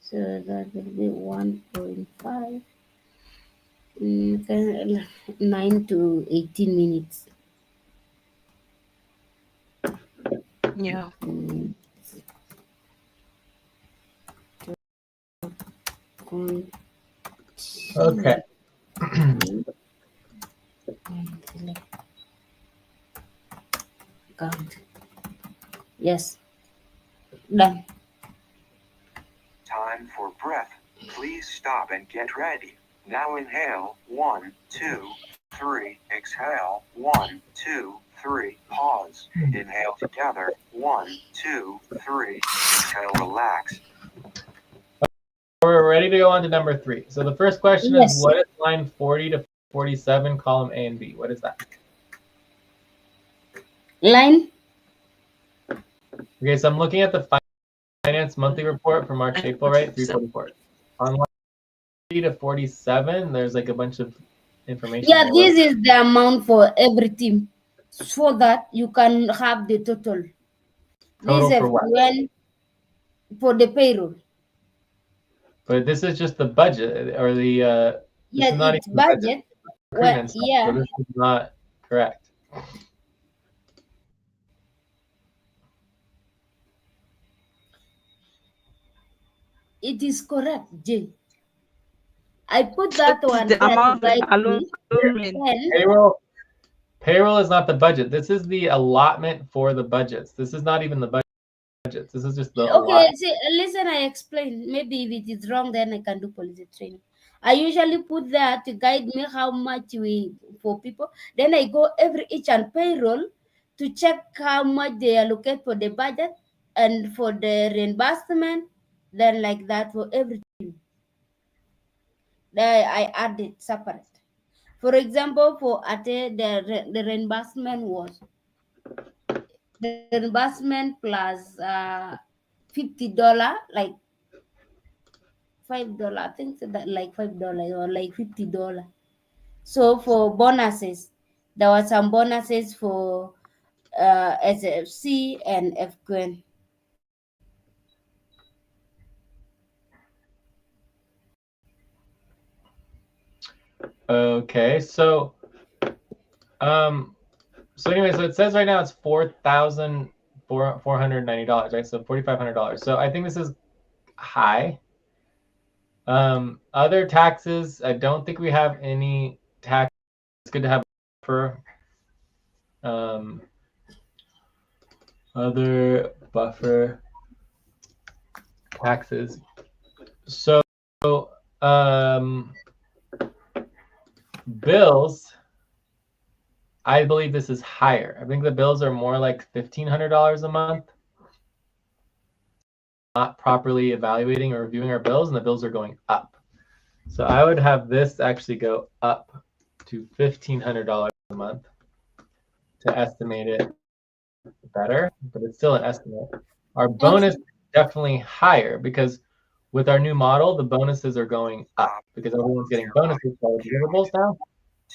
So that will be 1.5. 9 to 18 minutes. yeah. Okay. Count. Yes. Done. Time for breath. Please stop and get ready. Now inhale. 1, 2, 3. Exhale. 1, 2, 3. Pause. Inhale together. 1, 2, 3. Exhale. Relax. We're ready to go on to number 3. So the first question Yes. is, what is line 40 to 47, column A and B? What is that? Line. Okay, so I'm looking at the finance monthly report for March, April, right? 344. On line 40 to 47, there's like a bunch of information. Yeah, there. this is the amount for every team, so that you can have the total. Total This for is what? when for the payroll. But this is just the budget, or the this Yes, is not it's even the budget. budget. Well, Recruitment stuff, yeah, so this is not correct. it is correct, Jay. I put that This is one the there to amount of guide the me. allotment. Then Payroll is not the budget. This is the allotment for the budgets. This is not even the budgets. This is just the okay, allotment. see, listen, I explain. Maybe if it is wrong, then I can do policy training. I usually put that to guide me how much we for people. Then I go every each and payroll to check how much they allocate for the budget and for the reimbursement. Then like that for everything. Then I add it separate. For example, for Ate, the reimbursement was the reimbursement plus $50, like $5. I think so that like $5 or like $50. So for bonuses, there were some bonuses for SFC and FQN. Okay, so anyway, so it says right now it's $4,490, right? So $4,500. So I think this is high. Other taxes, I don't think we have any tax. It's good to have buffer. Other buffer taxes. So bills, I believe this is higher. I think the bills are more like $1,500 a month. Not properly evaluating or reviewing our bills, and the bills are going up. So I would have this actually go up to $1,500 a month to estimate it better, but it's still an estimate. Our bonus is definitely higher because with our new model, the bonuses are going up because everyone's getting bonuses for the deliverables now.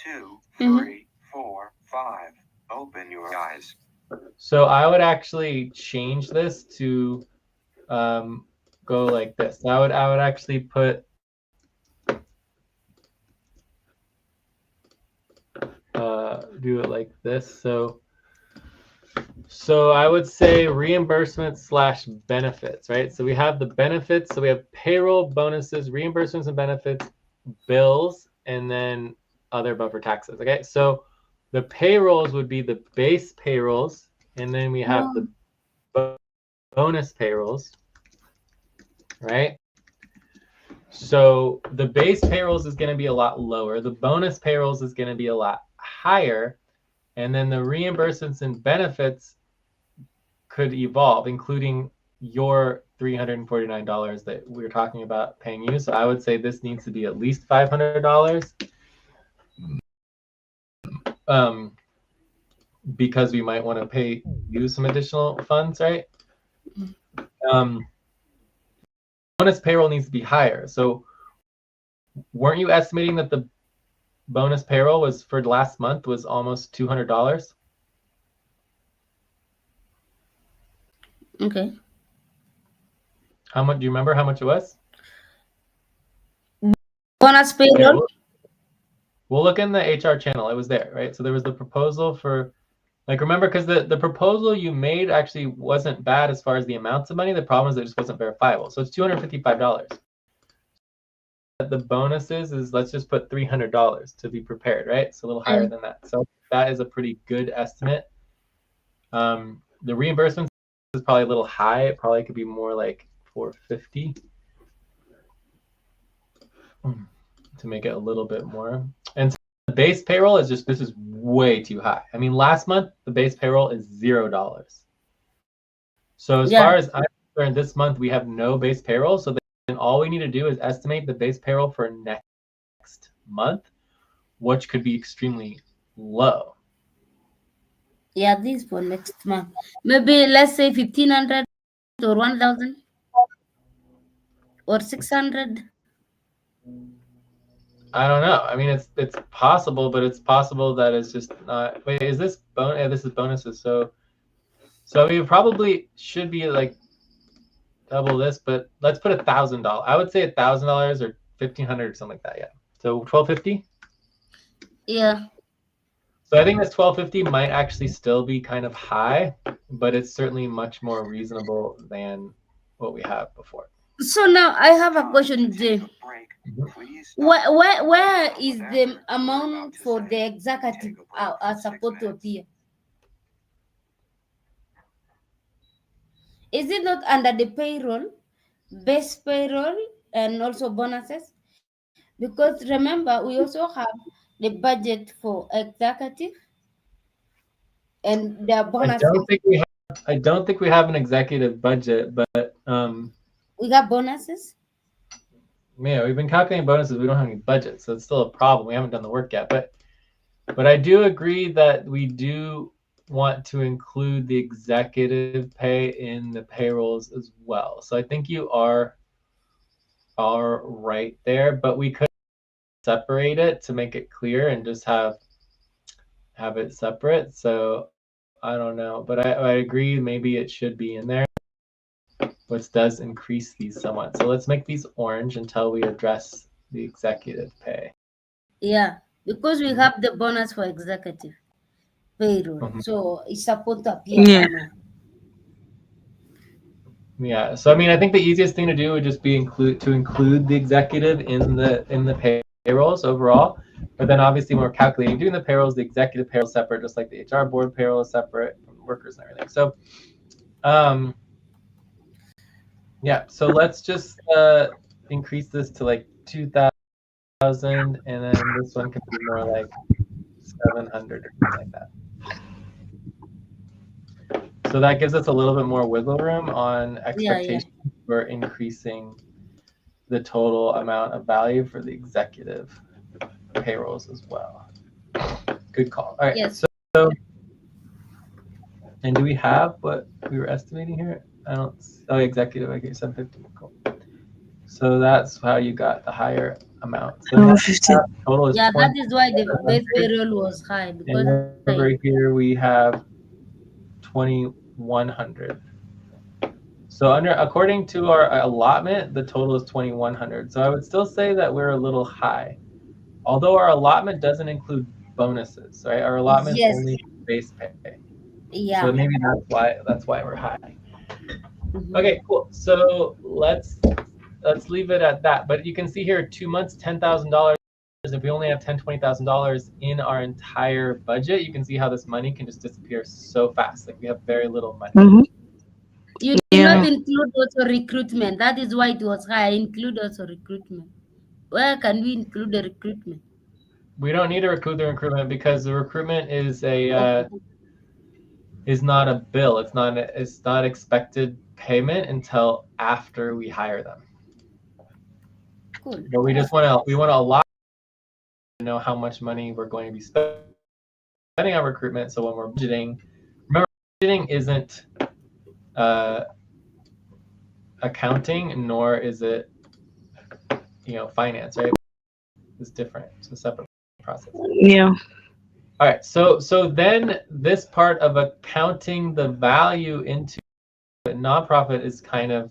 2, 3, 4, 5. Open your eyes. So I would actually change this to go like this. I would actually put do it like this. So I would say reimbursement / benefits, right? So we have the benefits. So we have payroll, bonuses, reimbursements and benefits, bills, and then other buffer taxes. Okay, so the payrolls would be the base payrolls, and then we have the bonus payrolls, right? So the base payrolls is going to be a lot lower. The bonus payrolls is going to be a lot higher. And then the reimbursements and benefits could evolve, including your $349 that we were talking about paying you. So I would say this needs to be at least $500 because we might want to pay you some additional funds, right? Bonus payroll needs to be higher. So weren't you estimating that the bonus payroll was for last month was almost $200? Okay. How much? Do you remember how much it was? Bonus payroll. Yeah, we'll look in the HR channel. It was there, right? So there was the proposal for, like, remember, because the proposal you made actually wasn't bad as far as the amounts of money. The problem is it just wasn't verifiable. So it's $255. The bonuses is, let's just put $300 to be prepared, right? It's a little higher than that. So that is a pretty good estimate. The reimbursements is probably a little high. It probably could be more like $450 to make it a little bit more. And so the base payroll is just, this is way too high. I mean, last month the base payroll is $0. So as far as I'm concerned, this month we have no base payroll. So then all we need to do is estimate the base payroll for next month, which could be extremely low. Yeah, this for next month. Maybe let's say 1,500 or 1,000 or 600. I don't know. I mean, it's possible, but it's possible that it's just not. Wait, is this bonus? Yeah, this is bonuses. So we probably should be like double this, but let's put $1,000. I would say $1,000 or $1,500 or something like that. Yeah. So $1,250. Yeah. So I think this $1,250 might actually still be kind of high, but it's certainly much more reasonable than what we have before. So now I have a question, Jay. Where is the amount for the executive are supposed to appear? Is it not under the payroll, base payroll, and also bonuses? Because remember, we also have the budget for executive and their bonuses. I don't think we have an executive budget, but we got bonuses. Yeah, we've been calculating bonuses. We don't have any budget, so it's still a problem. We haven't done the work yet, but I do agree that we do want to include the executive pay in the payrolls as well. So I think you are right there, but we could separate it to make it clear and just have it separate. So I don't know, but I agree. Maybe it should be in there, which does increase these somewhat. So let's make these orange until we address the executive pay. Yeah, because we have the bonus for executive payroll, Mhm. so it's supposed to appear Yeah. somewhere. Yeah. So I mean, I think the easiest thing to do would just be include the executive in the payrolls overall. But then obviously when we're calculating doing the payrolls, the executive payroll is separate, just like the HR board payroll is separate from workers and everything. So yeah, so let's just increase this to like 2,000, and then this one could be more like 700 or something like that. So that gives us a little bit more wiggle room on expectations for increasing the total amount of value for the executive payrolls as well. Good call. All right. Yes. So, and do we have what we were estimating here? I don't. Oh, executive. Okay, 750. Cool. So that's how you got the higher amount. So now 15. total is Yeah, that 20. is why the base payroll was high, because And over here we have 2,100. So according to our allotment, the total is 2,100. So I would still say that we're a little high, although our allotment doesn't include bonuses, right? Our allotment's yes, only base pay. yeah. So maybe that's why we're high. Mhm. Okay, cool. So let's leave it at that. But you can see here, 2 months, $10,000. If we only have $20,000 in our entire budget, you can see how this money can just disappear so fast. Like we have very little money. Mm-hmm. You did Yeah. not include also recruitment. That is why it was high. Include also recruitment. Where can we include the recruitment? We don't need to recruit the recruitment because the recruitment is Okay. is not a bill. It's not expected payment until after we hire them. Cool. But we just want to allot to know how much money we're going to be spending on recruitment. So when we're budgeting, remember budgeting isn't accounting, nor is it finance, right? It's different. It's a separate process. Yeah. All right. So then this part of accounting the value into a nonprofit is kind of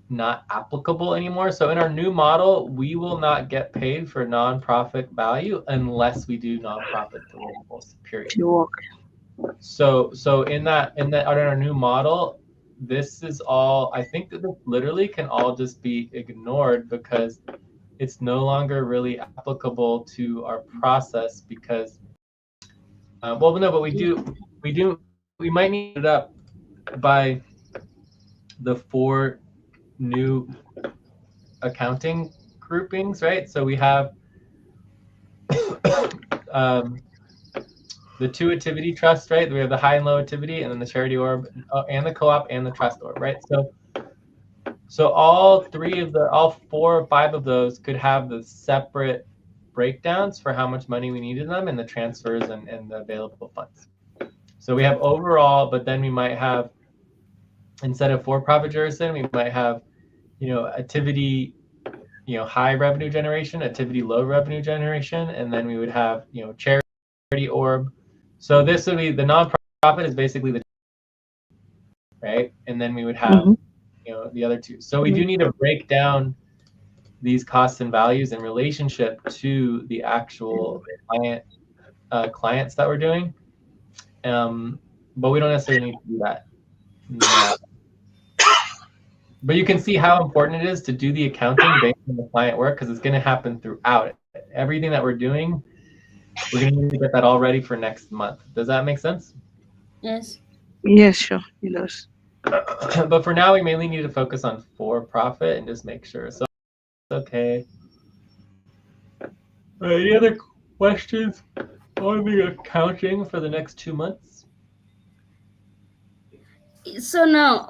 not applicable anymore. So in our new model, we will not get paid for nonprofit value unless we do nonprofit deliverables. Period. To work. So in our new model, this is all. I think that this literally can all just be ignored because it's no longer really applicable to our process because. Well, no, but we might need it up by the 4 new accounting groupings, right? So we have the 2 activity trusts, right? We have the high and low activity, and then the charity orb, and the co-op, and the trust orb, right? So all 4 or 5 of those could have the separate breakdowns for how much money we need in them and the transfers and the available funds. So we have overall, but then we might have, instead of for-profit jurisdiction, we might have, activity, high revenue generation, activity low revenue generation, and then we would have, charity orb. So this would be the nonprofit is basically the right, and then we would have the other 2. So we do need to break down these costs and values in relationship to the actual clients that we're doing, but we don't necessarily need to do that now. But you can see how important it is to do the accounting based on the client work because it's going to happen throughout it. Everything that we're doing, we're going to need to get that all ready for next month. Does that make sense? Yes. Yes, sure. It does. But for now, we mainly need to focus on for-profit and just make sure. So, okay. Any other questions on the accounting for the next 2 months? So now,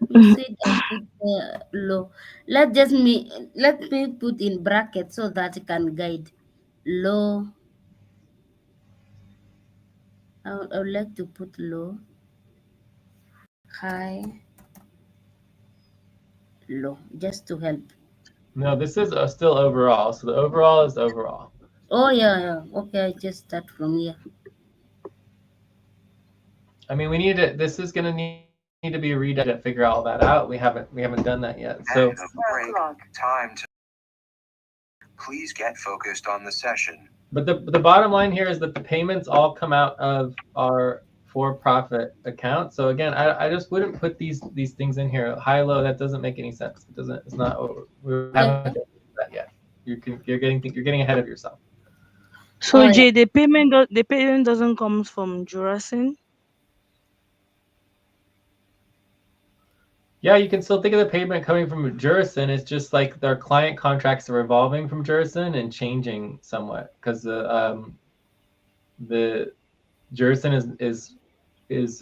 you said I put low. Let me put in brackets so that it can guide low. I would like to put low, high, low, just to help. No, this is still overall. So the overall is overall. Oh yeah, yeah. Okay, I just start from here. I mean, we need to. This is gonna need to be redone to figure all that out. We haven't done that yet. So End of break. Time to. Please get focused on the session. but the bottom line here is that the payments all come out of our for-profit account. So again, I just wouldn't put these things in here. High low, that doesn't make any sense. It doesn't. It's not. We haven't done that yet. You're getting ahead of yourself. So Oh, yeah. Jay, the payment doesn't come from Jurasin. Yeah, you can still think of the payment coming from Jurison. It's just like their client contracts are evolving from Jurison and changing somewhat because the Jurison is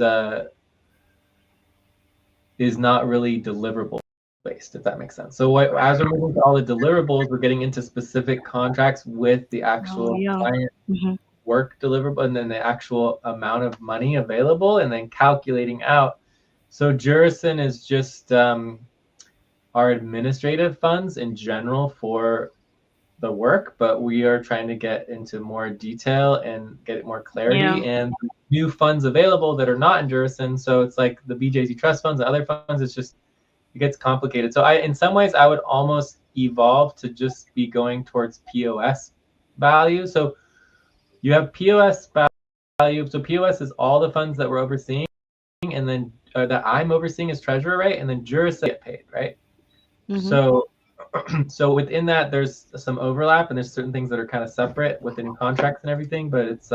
not really deliverable based, if that makes sense. So as we're moving to all the deliverables, we're getting into specific contracts with the actual yeah. client Mm-hmm. work deliverable and then the actual amount of money available and then calculating out. So Jurison is just our administrative funds in general for the work, but we are trying to get into more detail and get more clarity and new funds available that are not in Jurison. So it's like the BJZ trust funds and other funds. It's just, it gets complicated. So in some ways I would almost evolve to just be going towards POS value. So you have POS value. So POS is all the funds that we're overseeing and then that I'm overseeing as treasurer, right? And then Jurison get paid, right? Mm-hmm. So within that, there's some overlap, and there's certain things that are kind of separate within contracts and everything. But it's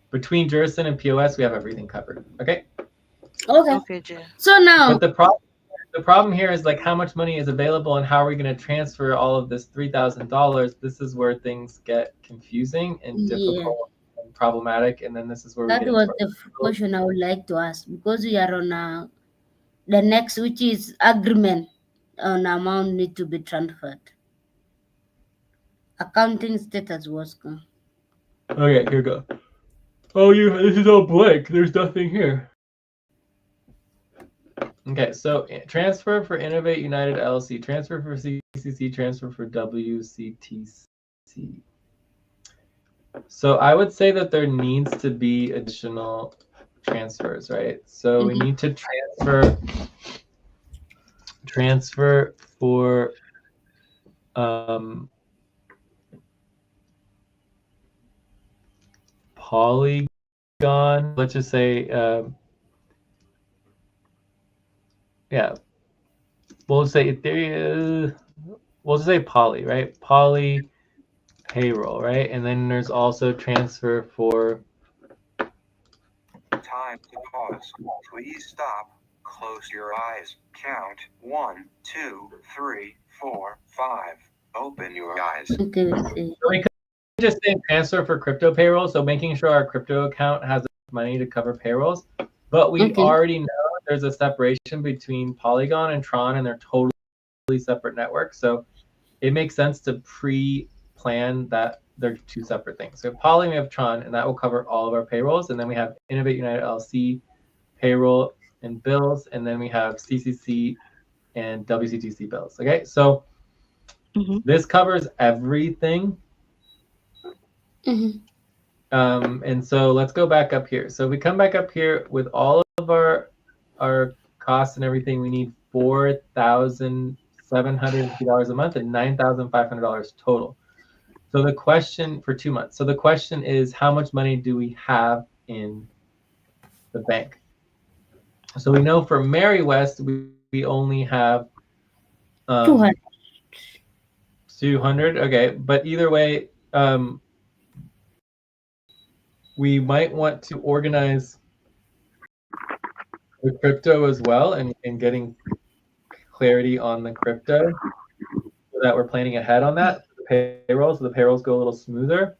between Jurison and POS, we have everything covered. Okay. Okay. Okay, Jay. So now, But the problem here is like how much money is available and how are we going to transfer all of this $3,000? This is where things get confusing and yeah, difficult and problematic, and then this is where we that get was into the question I would like to ask because we are on the next, which is agreement on amount need to be transferred. Accounting status was gone. Okay, here we go. Oh, this is all blank. There's nothing here. Okay, so transfer for Innovate United LLC, transfer for CCC, transfer for WCTC. So I would say that there needs to be additional transfers, right? So we need to transfer for Polygon. Let's just say yeah. We'll say we'll just say Poly, right? Poly payroll, right? And then there's also transfer for Time to pause. Please stop. Close your eyes. Count 1, 2, 3, 4, 5. Open your eyes. Okay, we see. So we could just say transfer for crypto payroll. So making sure our crypto account has money to cover payrolls. But we already know there's a separation between Polygon and Tron, and they're totally separate networks. So it makes sense to pre-plan that they're two separate things. So Poly, we have Tron, and that will cover all of our payrolls. And then we have Innovate United LLC payroll and bills, and then we have CCC and WCTC bills. Okay, so this covers everything. And so let's go back up here. So we come back up here with all of our costs and everything. We need $4,750 a month and $9,500 total. So the question for 2 months. So the question is, how much money do we have in the bank? So we know for Mary West, we only have 200. 200. Okay, but either way, we might want to organize the crypto as well and getting clarity on the crypto so that we're planning ahead on that. The payrolls, so the payrolls go a little smoother.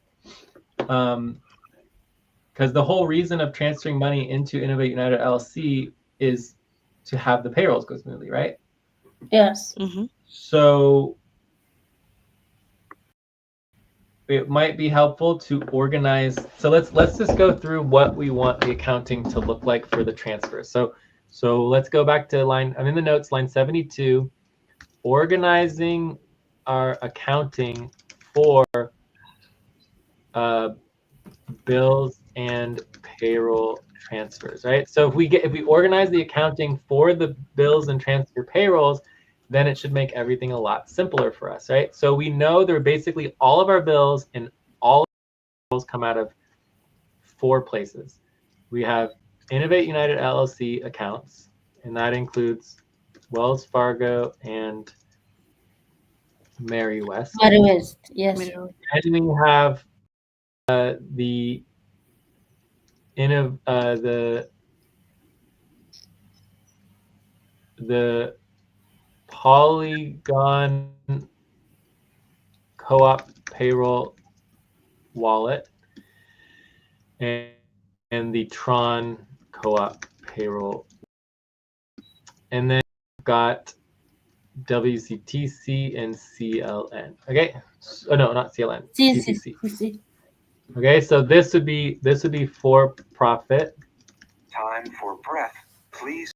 Because the whole reason of transferring money into Innovate United LLC is to have the payrolls go smoothly, right? Yes. So it might be helpful to organize. So let's just go through what we want the accounting to look like for the transfer. So let's go back to I'm in the notes, line 72, organizing our accounting for bills and payroll transfers, right? So if we organize the accounting for the bills and transfer payrolls, then it should make everything a lot simpler for us, right? So we know there are basically all of our bills and all of our bills come out of 4 places. We have Innovate United LLC accounts, and that includes Wells Fargo and Mary West. Mary West, yes. And we have the Polygon Co-op payroll wallet and the Tron Co-op payroll. And then we've got WCTC and CLN. Okay. Oh no, not CLN. CCC. Okay, so this would be for profit. Time for breath. Please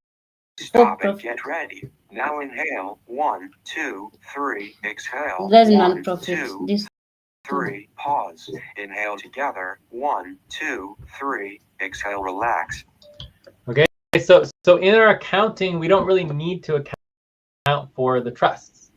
stop and get ready. Now inhale. 1, 2, 3. Exhale. That's 1, non-profit. 2, This 3. Pause. Inhale together. 1, 2, 3. Exhale. Relax. Okay, so in our accounting, we don't really need to account for the trusts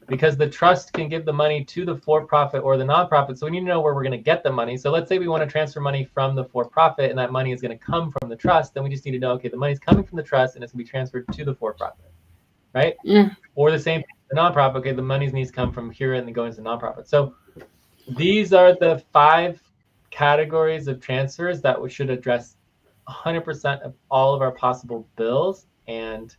because the trust can give the money to the for-profit or the nonprofit. So we need to know where we're going to get the money. So let's say we want to transfer money from the for-profit and that money is going to come from the trust. Then we just need to know, okay, the money's coming from the trust and it's going to be transferred to the for-profit, right? Yeah. Or the same thing, the nonprofit, okay, the money needs to come from here and then go into the nonprofit. So these are the 5 categories of transfers that we should address 100% of all of our possible bills. And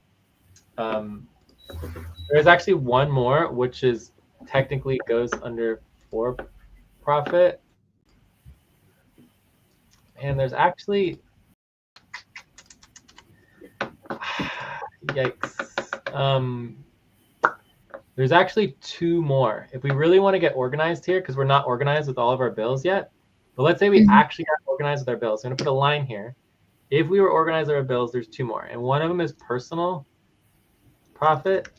there's actually one more, which is technically goes under for-profit. And there's actually, yikes. There's actually 2 more. If we really want to get organized here, because we're not organized with all of our bills yet, but let's say we actually got organized with our bills. I'm going to put a line here. If we were organized with our bills, there's 2 more. And one of them is personal profit.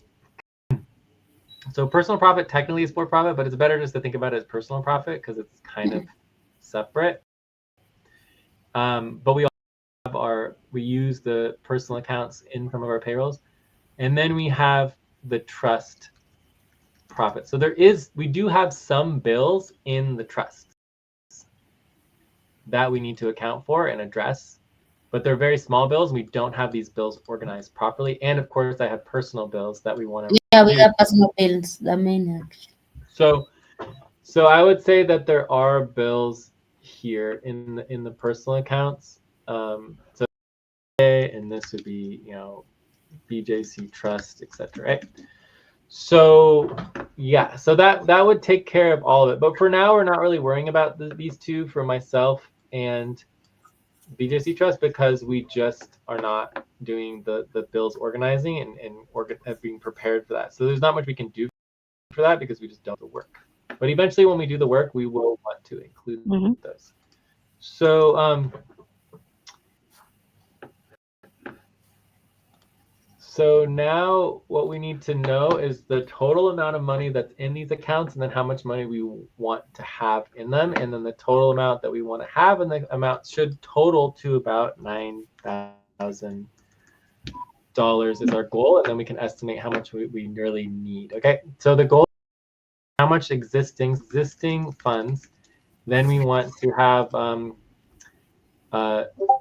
So personal profit technically is for profit, but it's better just to think about it as personal profit because it's kind of separate. But we all have we use the personal accounts in some of our payrolls. And then we have the trust profit. So we do have some bills in the trust that we need to account for and address, but they're very small bills. We don't have these bills organized properly. And of course I have personal bills that we want to we have personal bills, the main actually. So I would say that there are bills here in the personal accounts. So and this would be, BJC Trust, etc. Right? So yeah, so that would take care of all of it. But for now, we're not really worrying about these 2 for myself and BJC Trust because we just are not doing the bills organizing and being prepared for that. So there's not much we can do for that because we just don't do the work. But eventually when we do the work, we will want to include those. So now what we need to know is the total amount of money that's in these accounts and then how much money we want to have in them. And then the total amount that we want to have and the amount should total to about $9,000 is our goal. And then we can estimate how much we really need. Okay, so the goal is how much existing funds. Then we want to have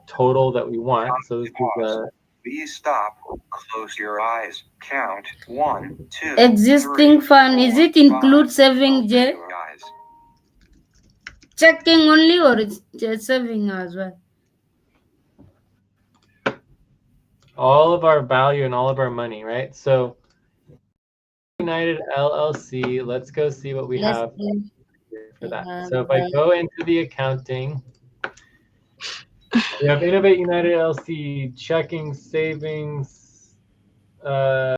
total that we want. So this is Please stop. Close your eyes. Count 1, 2. Existing 3, fund, 4, is it include 5. saving, Open Jay? your eyes. Checking only or it's just saving as well? all of our value and all of our money, right? So United LLC, let's go see what we have for that. So if I go into the accounting, we have Innovate United LLC, checking, savings,